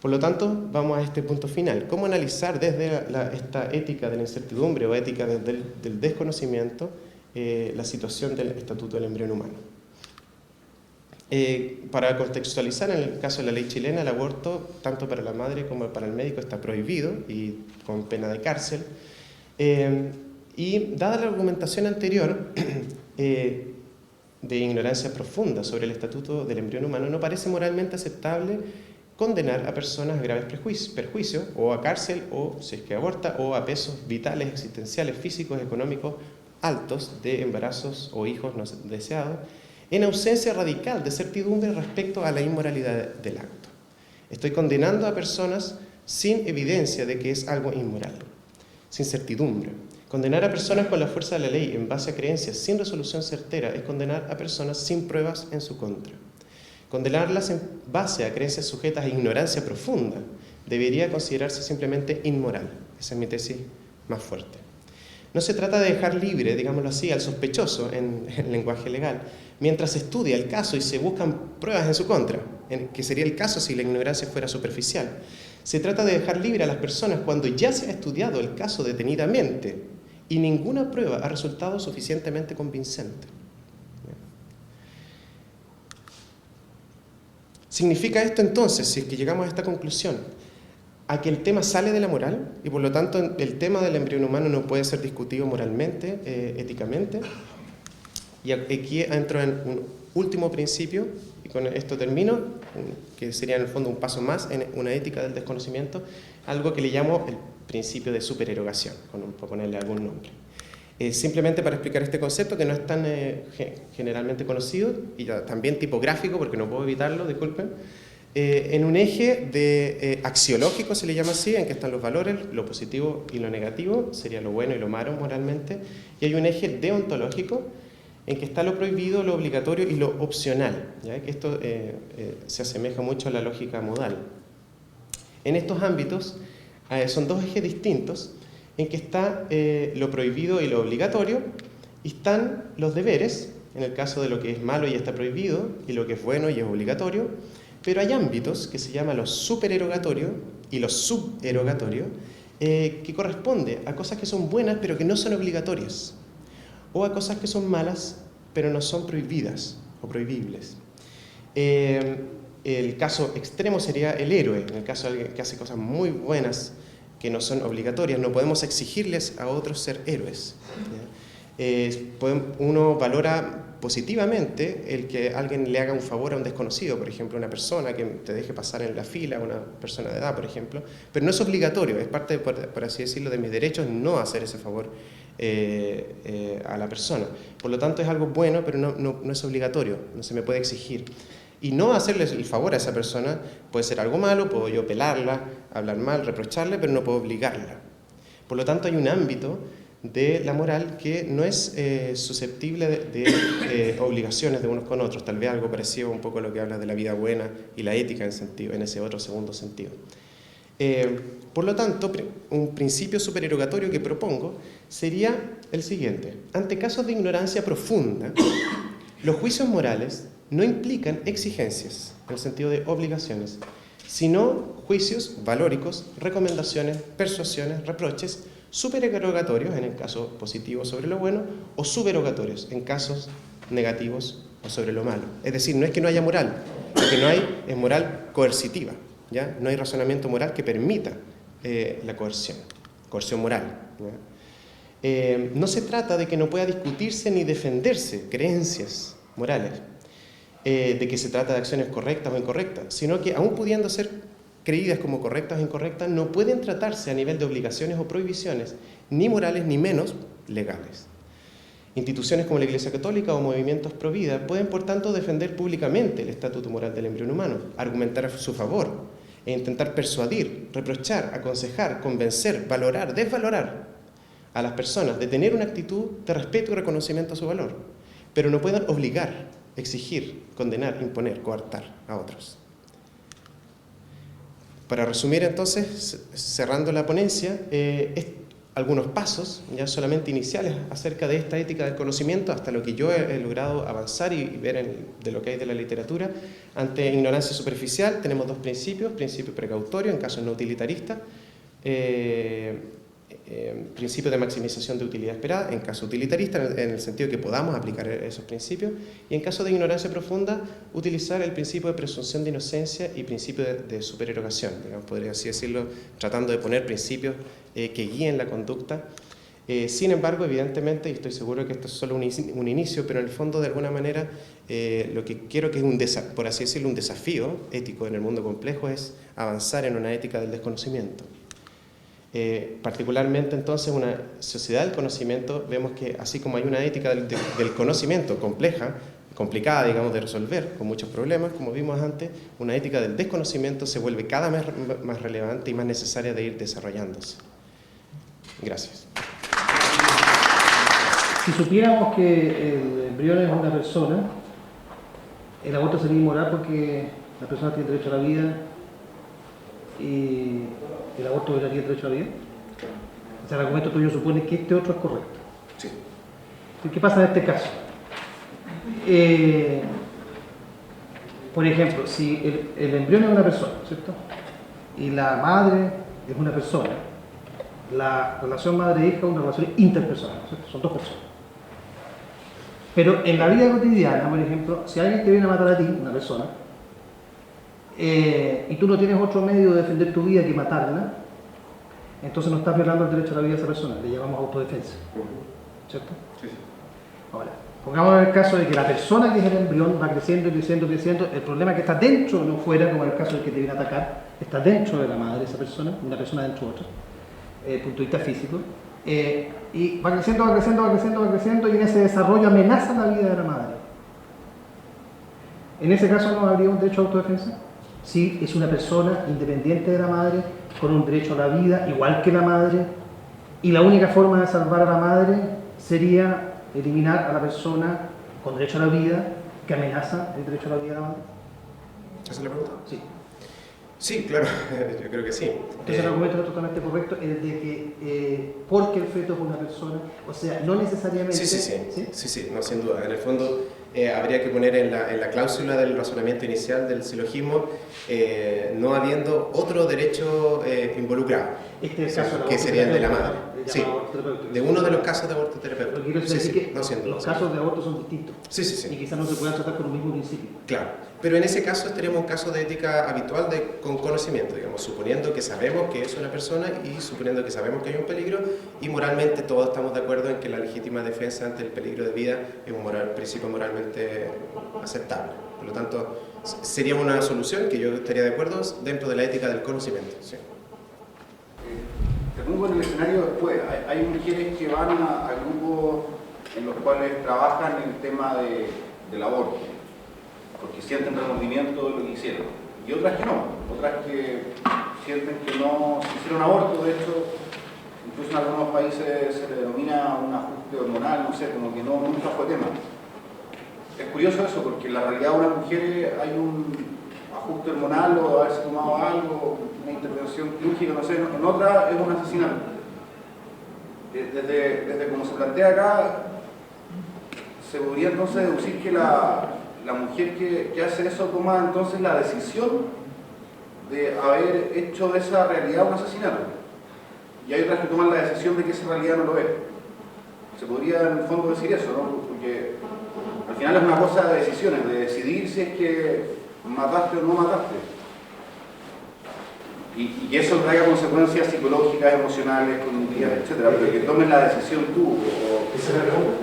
A: Por lo tanto, vamos a este punto final. ¿Cómo analizar desde esta ética de la incertidumbre o ética del desconocimiento la situación del estatuto del embrión humano? Para contextualizar, en el caso de la ley chilena, el aborto, tanto para la madre como para el médico, está prohibido y con pena de cárcel. Y dada la argumentación anterior de ignorancia profunda sobre el estatuto del embrión humano, no parece moralmente aceptable condenar a personas a graves perjuicios, o a cárcel, o si es que aborta, o a pesos vitales, existenciales, físicos, económicos altos de embarazos o hijos no deseados, en ausencia radical de certidumbre respecto a la inmoralidad del acto. Estoy condenando a personas sin evidencia de que es algo inmoral, sin certidumbre. Condenar a personas con la fuerza de la ley en base a creencias sin resolución certera es condenar a personas sin pruebas en su contra. Condenarlas en base a creencias sujetas a ignorancia profunda debería considerarse simplemente inmoral. Esa es mi tesis más fuerte. No se trata de dejar libre, digámoslo así, al sospechoso en lenguaje legal, mientras se estudia el caso y se buscan pruebas en su contra, que sería el caso si la ignorancia fuera superficial. Se trata de dejar libre a las personas cuando ya se ha estudiado el caso detenidamente y ninguna prueba ha resultado suficientemente convincente. ¿Significa esto entonces, si es que llegamos a esta conclusión, a que el tema sale de la moral y por lo tanto el tema del embrión humano no puede ser discutido moralmente, éticamente? Y aquí entro en un último principio, y con esto termino, que sería en el fondo un paso más en una ética del desconocimiento, algo que le llamo el principio de supererogación, por ponerle algún nombre. Simplemente para explicar este concepto que no es tan generalmente conocido, y también tipográfico, porque no puedo evitarlo, disculpen, en un eje axiológico, se le llama así, en que están los valores, lo positivo y lo negativo, sería lo bueno y lo malo moralmente, y hay un eje deontológico, en que está lo prohibido, lo obligatorio y lo opcional, ¿ya? Que esto se asemeja mucho a la lógica modal. En estos ámbitos son dos ejes distintos, en que está lo prohibido y lo obligatorio, y están los deberes, en el caso de lo que es malo y está prohibido, y lo que es bueno y es obligatorio, pero hay ámbitos que se llaman lo supererogatorio y lo suberogatorio, que corresponde a cosas que son buenas pero que no son obligatorias, o a cosas que son malas pero no son prohibidas. o prohibibles. El caso extremo sería el héroe, en el caso de alguien que hace cosas muy buenas que no son obligatorias, no podemos exigirles a otros ser héroes. Uno valora positivamente el que alguien le haga un favor a un desconocido, por ejemplo, una persona que te deje pasar en la fila, una persona de edad, por ejemplo, pero no es obligatorio, es parte, por así decirlo, de mis derechos no hacer ese favor a la persona. Por lo tanto, es algo bueno, pero no es obligatorio, no se me puede exigir. Y no hacerle el favor a esa persona puede ser algo malo, puedo yo pelarla, hablar mal, reprocharle, pero no puedo obligarla. Por lo tanto, hay un ámbito de la moral que no es susceptible de obligaciones de unos con otros, tal vez algo parecido un poco a lo que habla de la vida buena y la ética en ese otro segundo sentido. Por lo tanto, un principio supererogatorio que propongo sería el siguiente. Ante casos de ignorancia profunda, los juicios morales no implican exigencias, en el sentido de obligaciones, sino juicios valóricos, recomendaciones, persuasiones, reproches, supererogatorios en el caso positivo sobre lo bueno o suberogatorios en casos negativos o sobre lo malo. Es decir, no es que no haya moral, lo que no hay es moral coercitiva, ¿ya? No hay razonamiento moral que permita la coerción moral, ¿ya? No se trata de que no pueda discutirse ni defenderse creencias morales, de que se trata de acciones correctas o incorrectas, sino que aún pudiendo ser creídas como correctas o incorrectas, no pueden tratarse a nivel de obligaciones o prohibiciones, ni morales ni menos legales. Instituciones como la Iglesia Católica o movimientos pro vida pueden, por tanto, defender públicamente el estatuto moral del embrión humano, argumentar a su favor e intentar persuadir, reprochar, aconsejar, convencer, valorar, desvalorar a las personas de tener una actitud de respeto y reconocimiento a su valor, pero no pueden obligar, exigir, condenar, imponer, coartar a otros. Para resumir entonces, cerrando la ponencia, algunos pasos ya solamente iniciales acerca de esta ética del conocimiento, hasta lo que yo he logrado avanzar y ver de lo que hay de la literatura. Ante ignorancia superficial tenemos dos principios: principio precautorio en casos no utilitaristas, principio de maximización de utilidad esperada en caso utilitarista, en el sentido que podamos aplicar esos principios, y en caso de ignorancia profunda, utilizar el principio de presunción de inocencia y principio de supererogación, digamos, podría así decirlo, tratando de poner principios que guíen la conducta. Sin embargo, evidentemente, y estoy seguro que esto es solo un inicio, pero en el fondo, de alguna manera, lo que quiero que es, por así decirlo, un desafío ético en el mundo complejo es avanzar en una ética del desconocimiento. Particularmente entonces una sociedad del conocimiento, vemos que así como hay una ética del conocimiento complicada, digamos, de resolver, con muchos problemas, como vimos antes, una ética del desconocimiento se vuelve cada vez más relevante y más necesaria de ir desarrollándose. Gracias.
B: Si supiéramos que el embrión es una persona, el aborto sería inmoral porque la persona tiene derecho a la vida y el aborto violaría el derecho a la vida. O sea, el argumento tuyo supone que este otro es correcto.
A: Sí.
B: ¿Qué pasa en este caso? Por ejemplo, si el embrión es una persona, ¿cierto? Y la madre es una persona, la relación madre-hija es una relación interpersonal, ¿cierto? Son dos personas. Pero en la vida cotidiana, por ejemplo, si alguien te viene a matar a ti, una persona, y tú no tienes otro medio de defender tu vida que matarla, entonces no estás violando el derecho a la vida de esa persona, le llamamos autodefensa, ¿cierto?
A: Sí.
B: Ahora, pongamos el caso de que la persona que es el embrión va creciendo y creciendo y creciendo, el problema es que está dentro, no fuera, como en el caso del que te viene a atacar, está dentro de la madre esa persona, una persona dentro de otra, desde el punto de vista físico, y va creciendo, va creciendo, va creciendo, va creciendo, y en ese desarrollo amenaza la vida de la madre. En ese caso no habría un derecho a autodefensa. Si es una persona independiente de la madre, con un derecho a la vida, igual que la madre, y la única forma de salvar a la madre sería eliminar a la persona con derecho a la vida que amenaza el derecho a la vida de la madre.
A: ¿Esa es la pregunta?
B: Sí.
A: Sí, claro, yo creo que sí.
B: Entonces el argumento es totalmente correcto, es de que porque el feto es una persona, o sea, no necesariamente...
A: Sí, no, sin duda. En el fondo habría que poner en la cláusula del razonamiento inicial del silogismo no habiendo otro derecho involucrado,
B: Este es el caso
A: que sería el de la madre. Sí,
B: aborto terapéutico.
A: de uno de los casos de aborto terapéutico.
B: Lo que quiero
A: Sí,
B: decir
A: sí,
B: es que
A: no siendo,
B: los casos de aborto son distintos.
A: Sí, sí, sí.
B: Y quizás no se puedan tratar con un mismo principio.
A: Claro, pero en ese caso estaríamos un caso de ética habitual con conocimiento, digamos, suponiendo que sabemos que es una persona y suponiendo que sabemos que hay un peligro y moralmente todos estamos de acuerdo en que la legítima defensa ante el peligro de vida es un principio moralmente aceptable. Por lo tanto, sería una solución que yo estaría de acuerdo dentro de la ética del conocimiento. Sí.
C: Te pongo en el escenario después. Hay mujeres que van a grupos en los cuales trabajan el tema del aborto, porque sienten remordimiento de lo que hicieron. Y otras que no, otras que sienten que no se hicieron aborto. De hecho, incluso en algunos países se le denomina un ajuste hormonal, no sé, como que nunca fue tema. Es curioso eso, porque en la realidad de unas mujeres hay un ajuste hormonal o haberse tomado algo, una intervención quirúrgica, no sé, en otra es un asesinato. Desde como se plantea acá, se podría entonces deducir que la mujer que hace eso toma entonces la decisión de haber hecho de esa realidad un asesinato. Y hay otras que toman la decisión de que esa realidad no lo es. Se podría en el fondo decir eso, ¿no? Porque al final es una cosa de decisiones, de decidir si es que mataste o no mataste. Y que eso traiga consecuencias psicológicas, emocionales, cognitivas, etc. Pero que tomes la decisión tú.
A: ¿Esa es la pregunta?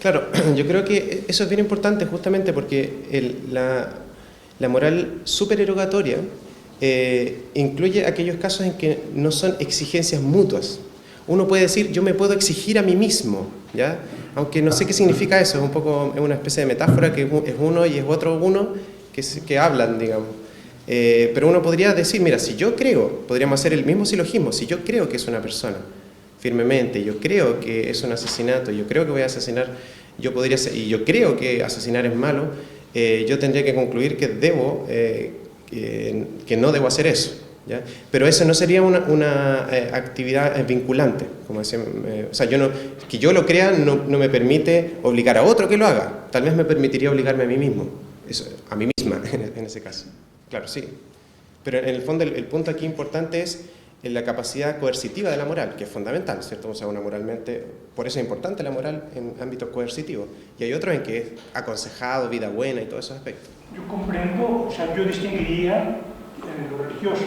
A: Claro, yo creo que eso es bien importante justamente porque la moral supererogatoria incluye aquellos casos en que no son exigencias mutuas. Uno puede decir, yo me puedo exigir a mí mismo, ¿ya? Aunque no sé qué significa eso, es una especie de metáfora que es uno y es otro uno que hablan, digamos. Pero uno podría decir, mira, si yo creo, podríamos hacer el mismo silogismo, si yo creo que es una persona, firmemente, yo creo que es un asesinato, yo creo que voy a asesinar, y yo creo que asesinar es malo, yo tendría que concluir que que no debo hacer eso, ¿ya? Pero eso no sería una actividad vinculante, como decía, o sea, que yo lo crea no me permite obligar a otro que lo haga, tal vez me permitiría obligarme a mí mismo, a mí misma en ese caso, claro, sí. Pero en el fondo el punto aquí importante es en la capacidad coercitiva de la moral, que es fundamental, ¿cierto? O sea, por eso es importante la moral en ámbitos coercitivos. Y hay otros en que es aconsejado, vida buena y todos esos aspectos.
D: Yo comprendo, o sea, yo distinguiría en lo religioso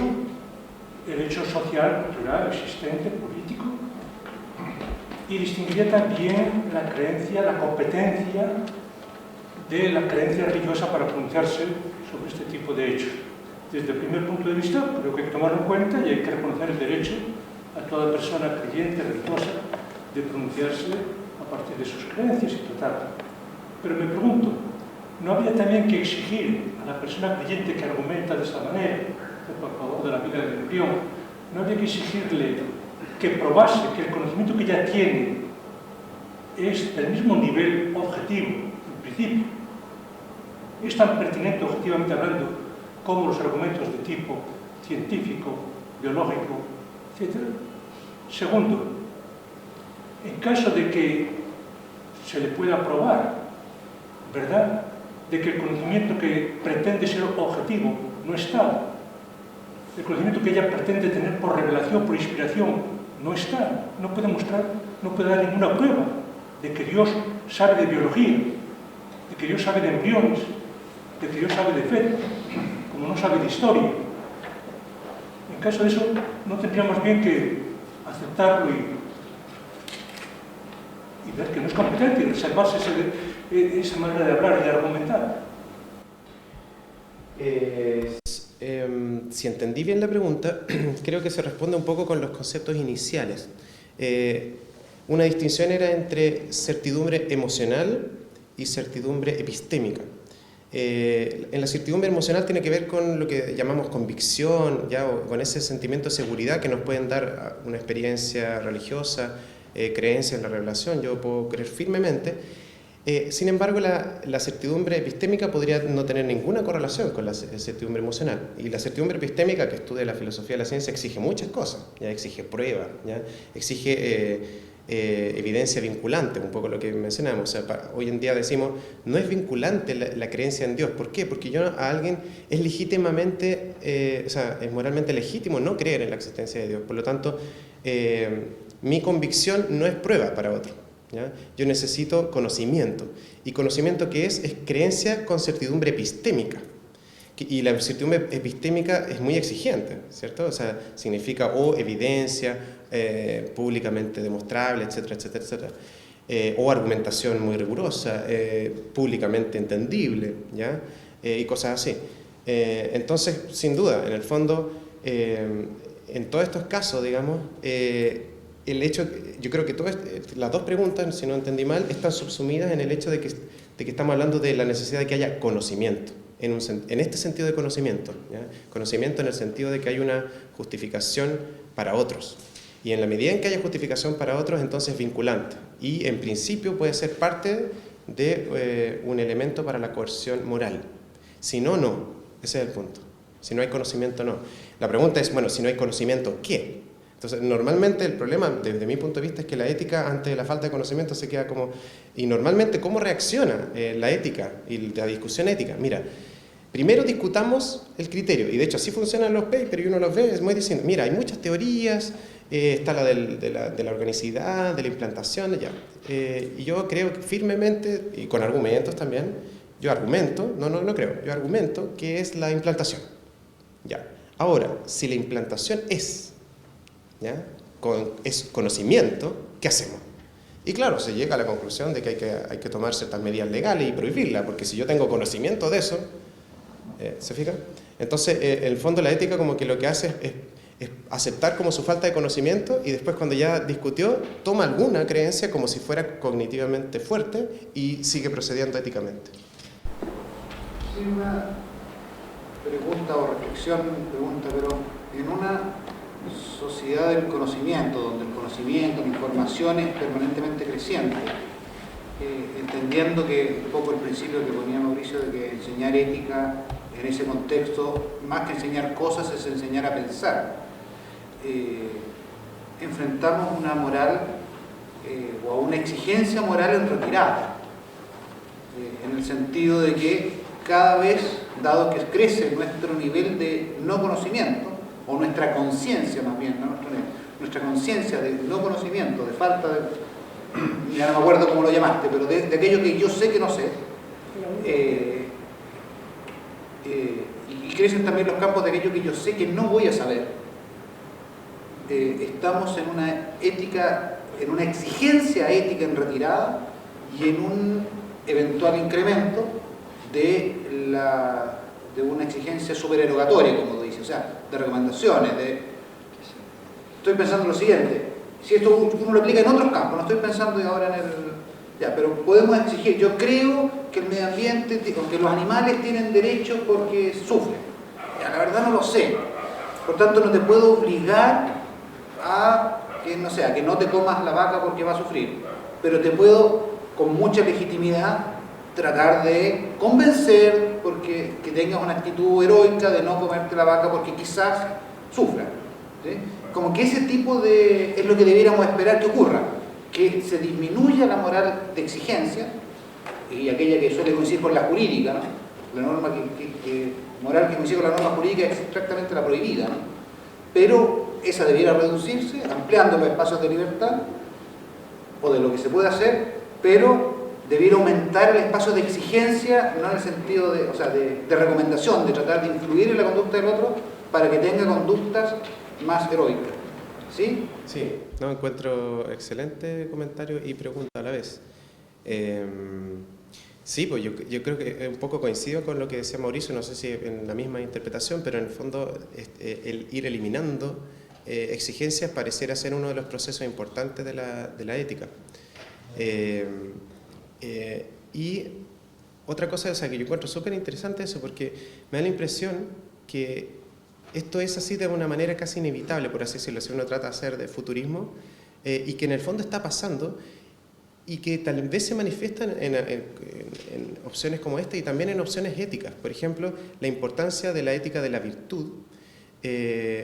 D: el hecho social, cultural, existente, político, y distinguiría también la creencia, la competencia de la creencia religiosa para pronunciarse sobre este tipo de hechos. Desde el primer punto de vista, creo que hay que tomarlo en cuenta y hay que reconocer el derecho a toda persona creyente, religiosa, de pronunciarse a partir de sus creencias y tratar. Pero me pregunto, ¿no habría también que exigir a la persona creyente que argumenta de esta manera, a favor de la vida del embrión, no habría que exigirle que probase que el conocimiento que ya tiene es del mismo nivel objetivo, en principio? Es tan pertinente, objetivamente hablando, como los argumentos de tipo científico, biológico, etc. Segundo, en caso de que se le pueda probar, ¿verdad?, de que el conocimiento que pretende ser objetivo no está, el conocimiento que ella pretende tener por revelación, por inspiración, no está, no puede mostrar, no puede dar ninguna prueba de que Dios sabe de biología, de que Dios sabe de embriones, de que Dios sabe de fe, como no sabe de historia. En caso de eso, no tendríamos bien que aceptarlo y ver que no es competente y reservarse esa manera de hablar y de argumentar.
A: Si entendí bien la pregunta, creo que se responde un poco con los conceptos iniciales. Una distinción era entre certidumbre emocional y certidumbre epistémica. En la certidumbre emocional tiene que ver con lo que llamamos convicción, ¿ya? O con ese sentimiento de seguridad que nos pueden dar una experiencia religiosa, creencia en la revelación. Yo puedo creer firmemente. Sin embargo, la certidumbre epistémica podría no tener ninguna correlación con la certidumbre emocional. Y la certidumbre epistémica, que estudia la filosofía de la ciencia, exige muchas cosas. ¿Ya? Exige prueba, ¿ya? Exige evidencia vinculante, un poco lo que mencionamos. O sea, hoy en día decimos, no es vinculante la creencia en Dios. ¿Por qué? Porque a alguien es legítimamente, es moralmente legítimo no creer en la existencia de Dios. Por lo tanto, mi convicción no es prueba para otro, ¿ya? Yo necesito conocimiento. ¿Y conocimiento qué es? Es creencia con certidumbre epistémica. Y la certidumbre epistémica es muy exigente, ¿cierto? O sea, significa o evidencia públicamente demostrable, etcétera, etcétera, etcétera. O argumentación muy rigurosa, públicamente entendible, ¿ya? Y cosas así. Entonces, sin duda, en el fondo, en todos estos casos, digamos, el hecho, yo creo que las dos preguntas, si no entendí mal, están subsumidas en el hecho de que estamos hablando de la necesidad de que haya conocimiento, en este sentido de conocimiento, ¿ya? Conocimiento en el sentido de que hay una justificación para otros. Y en la medida en que haya justificación para otros, entonces es vinculante. Y en principio puede ser parte de un elemento para la coerción moral. Si no, no. Ese es el punto. Si no hay conocimiento, no. La pregunta es, bueno, si no hay conocimiento, ¿qué? Entonces, normalmente el problema, desde mi punto de vista, es que la ética, ante la falta de conocimiento, se queda como... Y normalmente, ¿cómo reacciona la ética y la discusión ética? Mira, primero discutamos el criterio. Y de hecho, así funcionan los papers, y uno los ve, es muy diciendo, mira, hay muchas teorías... está la de la organicidad, de la implantación, ya. Y yo creo que firmemente, y con argumentos también, yo argumento que es la implantación. Ya. Ahora, si la implantación es conocimiento, ¿qué hacemos? Y claro, se llega a la conclusión de que hay que tomar ciertas medidas legales y prohibirla, porque si yo tengo conocimiento de eso, ¿se fija? Entonces, en el fondo la ética como que lo que hace es aceptar como su falta de conocimiento y después cuando ya discutió, toma alguna creencia como si fuera cognitivamente fuerte y sigue procediendo éticamente.
C: Sí, una pregunta o reflexión, pero en una sociedad del conocimiento, donde el conocimiento, la información es permanentemente creciente, entendiendo que un poco el principio que ponía Mauricio de que enseñar ética en ese contexto, más que enseñar cosas, es enseñar a pensar. Enfrentamos una moral o a una exigencia moral en retirada, en el sentido de que cada vez, dado que crece nuestro nivel de no conocimiento, o nuestra conciencia más bien, no nuestra conciencia de no conocimiento, de falta de, ya no me acuerdo cómo lo llamaste, pero de aquello que yo sé que no sé, y crecen también los campos de aquello que yo sé que no voy a saber. Estamos en una ética, en una exigencia ética en retirada y en un eventual incremento de una exigencia supererogatoria, como dice, o sea, de recomendaciones. Estoy pensando lo siguiente, si esto uno lo aplica en otros campos, no estoy pensando ahora en el... Ya, pero podemos exigir, yo creo que el medio ambiente, que los animales tienen derechos porque sufren. Ya, la verdad no lo sé. Por tanto, no te puedo obligar a que no te comas la vaca porque va a sufrir, pero te puedo con mucha legitimidad tratar de convencer porque que tengas una actitud heroica de no comerte la vaca porque quizás sufra, ¿sí? Como que ese tipo es lo que debiéramos esperar que ocurra, que se disminuya la moral de exigencia y aquella que suele coincidir con la jurídica, ¿no? La norma moral que coincide con la norma jurídica es exactamente la prohibida, ¿no? Pero esa debiera reducirse, ampliando los espacios de libertad o de lo que se puede hacer, pero debiera aumentar el espacio de exigencia, no en el sentido de recomendación, de tratar de influir en la conducta del otro para que tenga conductas más heroicas. ¿Sí?
A: Sí, no, encuentro excelente comentario y pregunta a la vez. Sí, pues yo creo que un poco coincido con lo que decía Mauricio, no sé si en la misma interpretación, pero en el fondo el ir eliminando exigencias pareciera ser uno de los procesos importantes de la ética. Y otra cosa, que yo encuentro súper interesante eso, porque me da la impresión que esto es así de una manera casi inevitable, por así decirlo, si uno trata de hacer de futurismo, y que en el fondo está pasando, y que tal vez se manifiestan en opciones como esta y también en opciones éticas. Por ejemplo, la importancia de la ética de la virtud,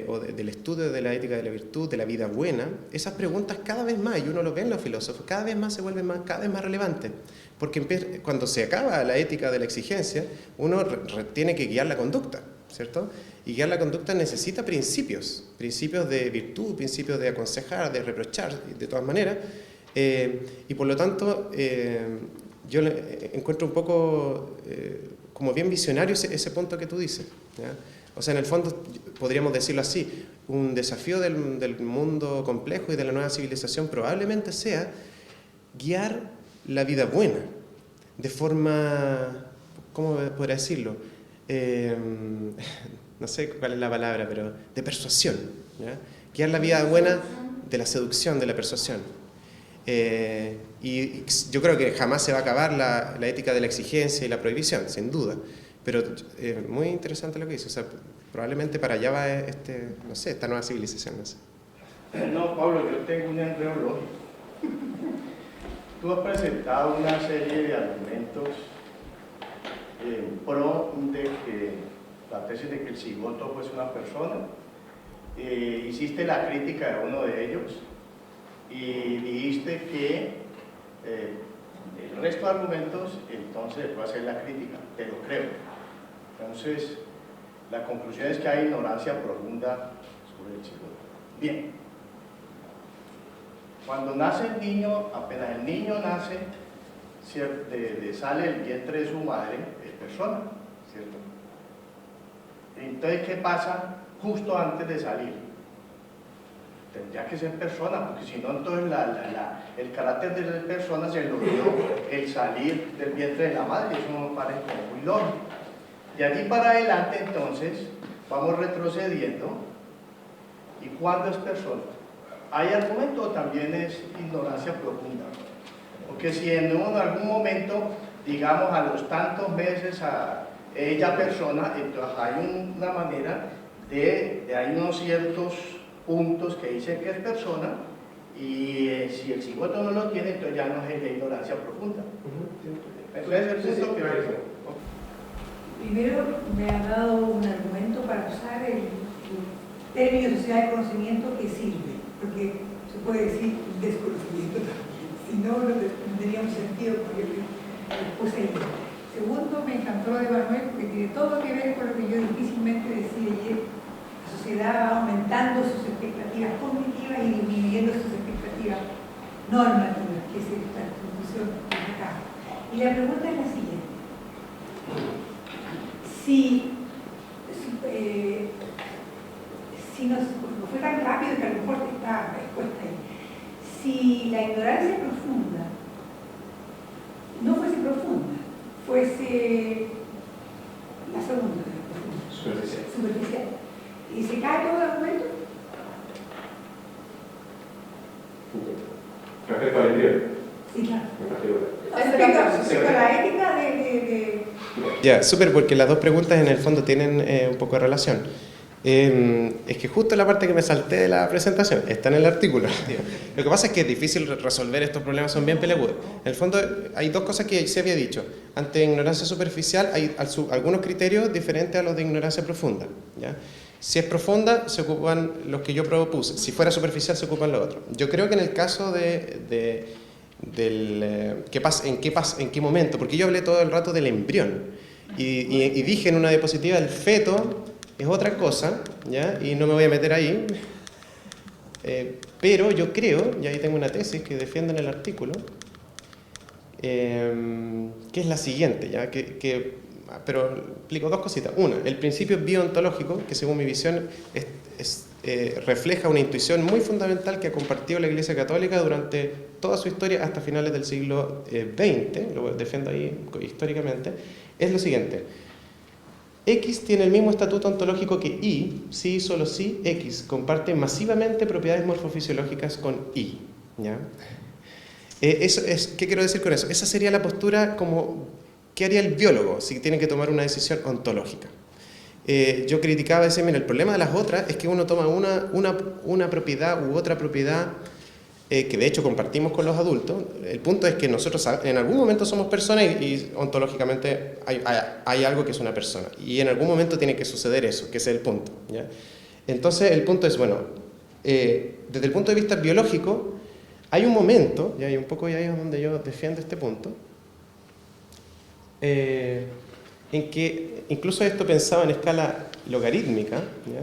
A: o del estudio de la ética de la virtud, de la vida buena. Esas preguntas cada vez más, y uno lo ve en los filósofos, cada vez más se vuelven cada vez más relevantes, porque cuando se acaba la ética de la exigencia, uno tiene que guiar la conducta, ¿cierto? Y guiar la conducta necesita principios de virtud, principios de aconsejar, de reprochar, de todas maneras, y por lo tanto yo encuentro un poco como bien visionario ese punto que tú dices, ¿ya? O sea, en el fondo, podríamos decirlo así, un desafío del mundo complejo y de la nueva civilización probablemente sea guiar la vida buena, de forma, ¿cómo podría decirlo? No sé cuál es la palabra, pero de persuasión, ¿ya? Guiar la vida buena de la seducción, de la persuasión. Y yo creo que jamás se va a acabar la ética de la exigencia y la prohibición, sin duda. Pero muy interesante lo que dice. O sea, probablemente para allá va no sé, esta nueva civilización. No sé.
E: No, Pablo, yo tengo un enredo lógico. Tú has presentado una serie de argumentos en pro de que la tesis de que el cigoto fuese una persona. Hiciste la crítica de uno de ellos y dijiste que el resto de argumentos entonces puede hacer la crítica, te lo creo. Entonces, la conclusión es que hay ignorancia profunda sobre el cigoto. Bien. Cuando nace el niño, apenas el niño nace, sale el vientre de su madre, es persona, ¿cierto? Entonces, ¿qué pasa justo antes de salir? Tendría que ser persona, porque si no, entonces el carácter de la persona se lo dio el salir del vientre de la madre, eso no me parece como muy lógico. De allí para adelante, entonces, vamos retrocediendo. ¿Y cuándo es persona? ¿Hay argumento o también es ignorancia profunda? Porque si en algún momento, digamos a los tantos meses a ella persona, entonces hay una manera hay unos ciertos puntos que dicen que es persona, y si el cigoto no lo tiene, entonces ya no es de ignorancia profunda. Ese es el punto que veo.
F: Primero, me ha dado un argumento para usar el término de sociedad de conocimiento que sirve, porque se puede decir desconocimiento también, si no, no tendría un sentido porque lo puse ahí. Segundo, me encantó lo de Manuel porque tiene todo que ver con lo que yo difícilmente decía ayer. La sociedad va aumentando sus expectativas cognitivas y disminuyendo sus expectativas normativas, que es esta conclusión que acá. Y la pregunta es la siguiente. Si no fue tan rápido que a lo mejor está respuesta ahí, si la ignorancia profunda no fuese profunda, fuese la segunda, superficial, y se cae todo el argumento.
G: Respecto al embrión.
F: Sí, claro. Respecto a la ética de...
A: Ya, súper, porque las dos preguntas en el fondo tienen un poco de relación. Es que justo la parte que me salté de la presentación está en el artículo. Lo que pasa es que es difícil resolver estos problemas, son bien peleagudos. En el fondo hay dos cosas que se había dicho. Ante ignorancia superficial hay algunos criterios diferentes a los de ignorancia profunda, ¿ya? Si es profunda, se ocupan los que yo propuse. Si fuera superficial, se ocupan los otros. Yo creo que en el caso en qué momento, porque yo hablé todo el rato del embrión y dije en una diapositiva el feto es otra cosa, ¿ya? Y no me voy a meter ahí, pero yo creo, y ahí tengo una tesis que defiendo en el artículo, que es la siguiente, ¿ya? Pero explico dos cositas. Una, el principio biontológico, que según mi visión refleja una intuición muy fundamental que ha compartido la Iglesia Católica durante toda su historia hasta finales del siglo XX, lo defiendo ahí históricamente, es lo siguiente. X tiene el mismo estatuto ontológico que Y, si, solo si, X comparte masivamente propiedades morfofisiológicas con Y, ¿ya? ¿Qué quiero decir con eso? Esa sería la postura como, ¿qué haría el biólogo si tiene que tomar una decisión ontológica? Yo criticaba ese, mira, el problema de las otras es que uno toma una propiedad u otra propiedad que de hecho compartimos con los adultos. El punto es que nosotros en algún momento somos personas y ontológicamente hay algo que es una persona. Y en algún momento tiene que suceder eso, que ese es el punto, ¿ya? Entonces el punto es, bueno, desde el punto de vista biológico, hay un momento, y hay un poco ahí es donde yo defiendo este punto, en que, incluso esto pensado en escala logarítmica, ¿ya?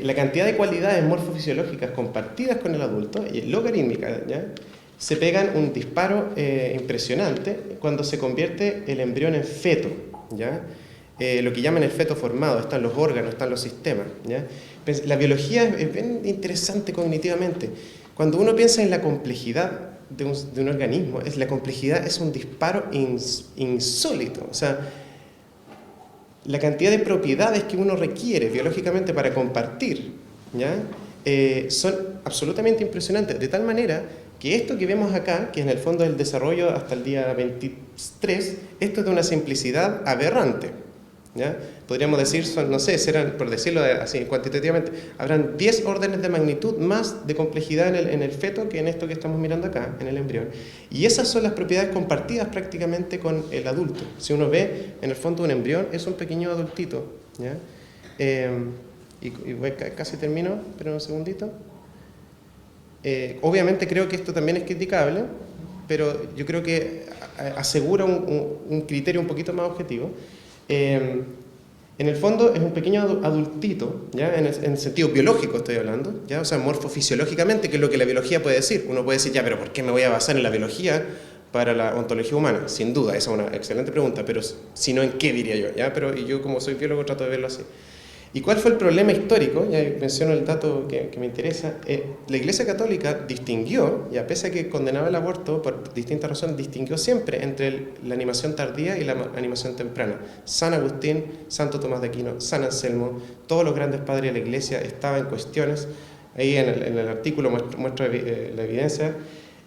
A: La cantidad de cualidades morfofisiológicas compartidas con el adulto, y logarítmica, ¿ya? Se pegan un disparo impresionante cuando se convierte el embrión en feto, ¿ya? Lo que llaman el feto formado, están los órganos, están los sistemas, ¿ya? La biología es bien interesante cognitivamente. Cuando uno piensa en la complejidad de un organismo, la complejidad es un disparo insólito. O sea, la cantidad de propiedades que uno requiere biológicamente para compartir, ¿ya? Son absolutamente impresionantes, de tal manera que esto que vemos acá, que en el fondo es el desarrollo hasta el día 23, esto es de una simplicidad aberrante, ¿ya? Podríamos decir, no sé, serán, por decirlo así cuantitativamente, habrán 10 órdenes de magnitud más de complejidad en el feto que en esto que estamos mirando acá, en el embrión. Y esas son las propiedades compartidas prácticamente con el adulto. Si uno ve, en el fondo un embrión es un pequeño adultito, ¿ya? Casi termino, pero un segundito. Obviamente creo que esto también es criticable, pero yo creo que asegura un criterio un poquito más objetivo. En el fondo es un pequeño adultito, ¿ya? En el sentido biológico estoy hablando, ¿ya? O sea, morfofisiológicamente, que es lo que la biología puede decir. Uno puede decir, ya, pero ¿por qué me voy a basar en la biología para la ontología humana? Sin duda, esa es una excelente pregunta, pero si no, ¿en qué diría yo? ¿Ya? Pero y yo como soy biólogo trato de verlo así. ¿Y cuál fue el problema histórico? Ya menciono el dato que me interesa. La Iglesia Católica distinguió, y a pesar de que condenaba el aborto por distintas razones, distinguió siempre entre la animación tardía y la animación temprana. San Agustín, Santo Tomás de Aquino, San Anselmo, todos los grandes padres de la Iglesia estaban en cuestiones, ahí en el artículo muestra la evidencia,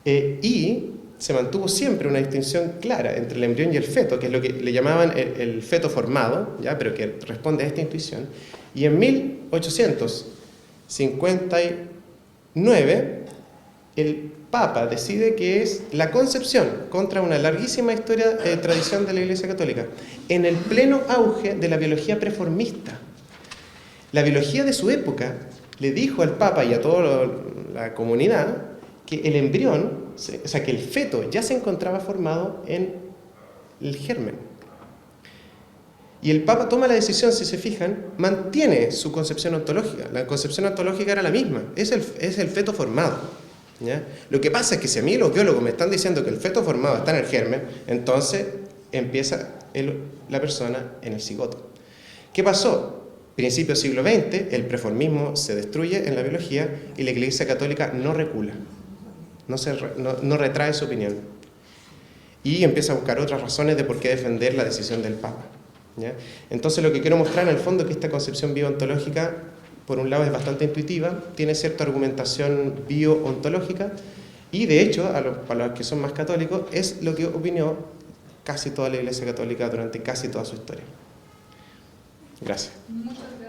A: y se mantuvo siempre una distinción clara entre el embrión y el feto, que es lo que le llamaban el feto formado, ¿ya? Pero que responde a esta intuición. Y en 1859, el Papa decide que es la concepción, contra una larguísima tradición de la Iglesia Católica, en el pleno auge de la biología preformista. La biología de su época le dijo al Papa y a toda la comunidad que el embrión, o sea, que el feto ya se encontraba formado en el germen. Y el Papa toma la decisión, si se fijan, mantiene su concepción ontológica. La concepción ontológica era la misma, es el feto formado, ¿ya? Lo que pasa es que si a mí los biólogos me están diciendo que el feto formado está en el germen, entonces empieza la persona en el cigoto. ¿Qué pasó? Principio del siglo XX, el preformismo se destruye en la biología y la Iglesia Católica no recula. No retrae su opinión y empieza a buscar otras razones de por qué defender la decisión del Papa, ¿ya? Entonces lo que quiero mostrar en el fondo es que esta concepción bioontológica, por un lado, es bastante intuitiva, tiene cierta argumentación bioontológica y de hecho, para los que son más católicos, es lo que opinó casi toda la Iglesia Católica durante casi toda su historia. Gracias.
F: Muchas gracias.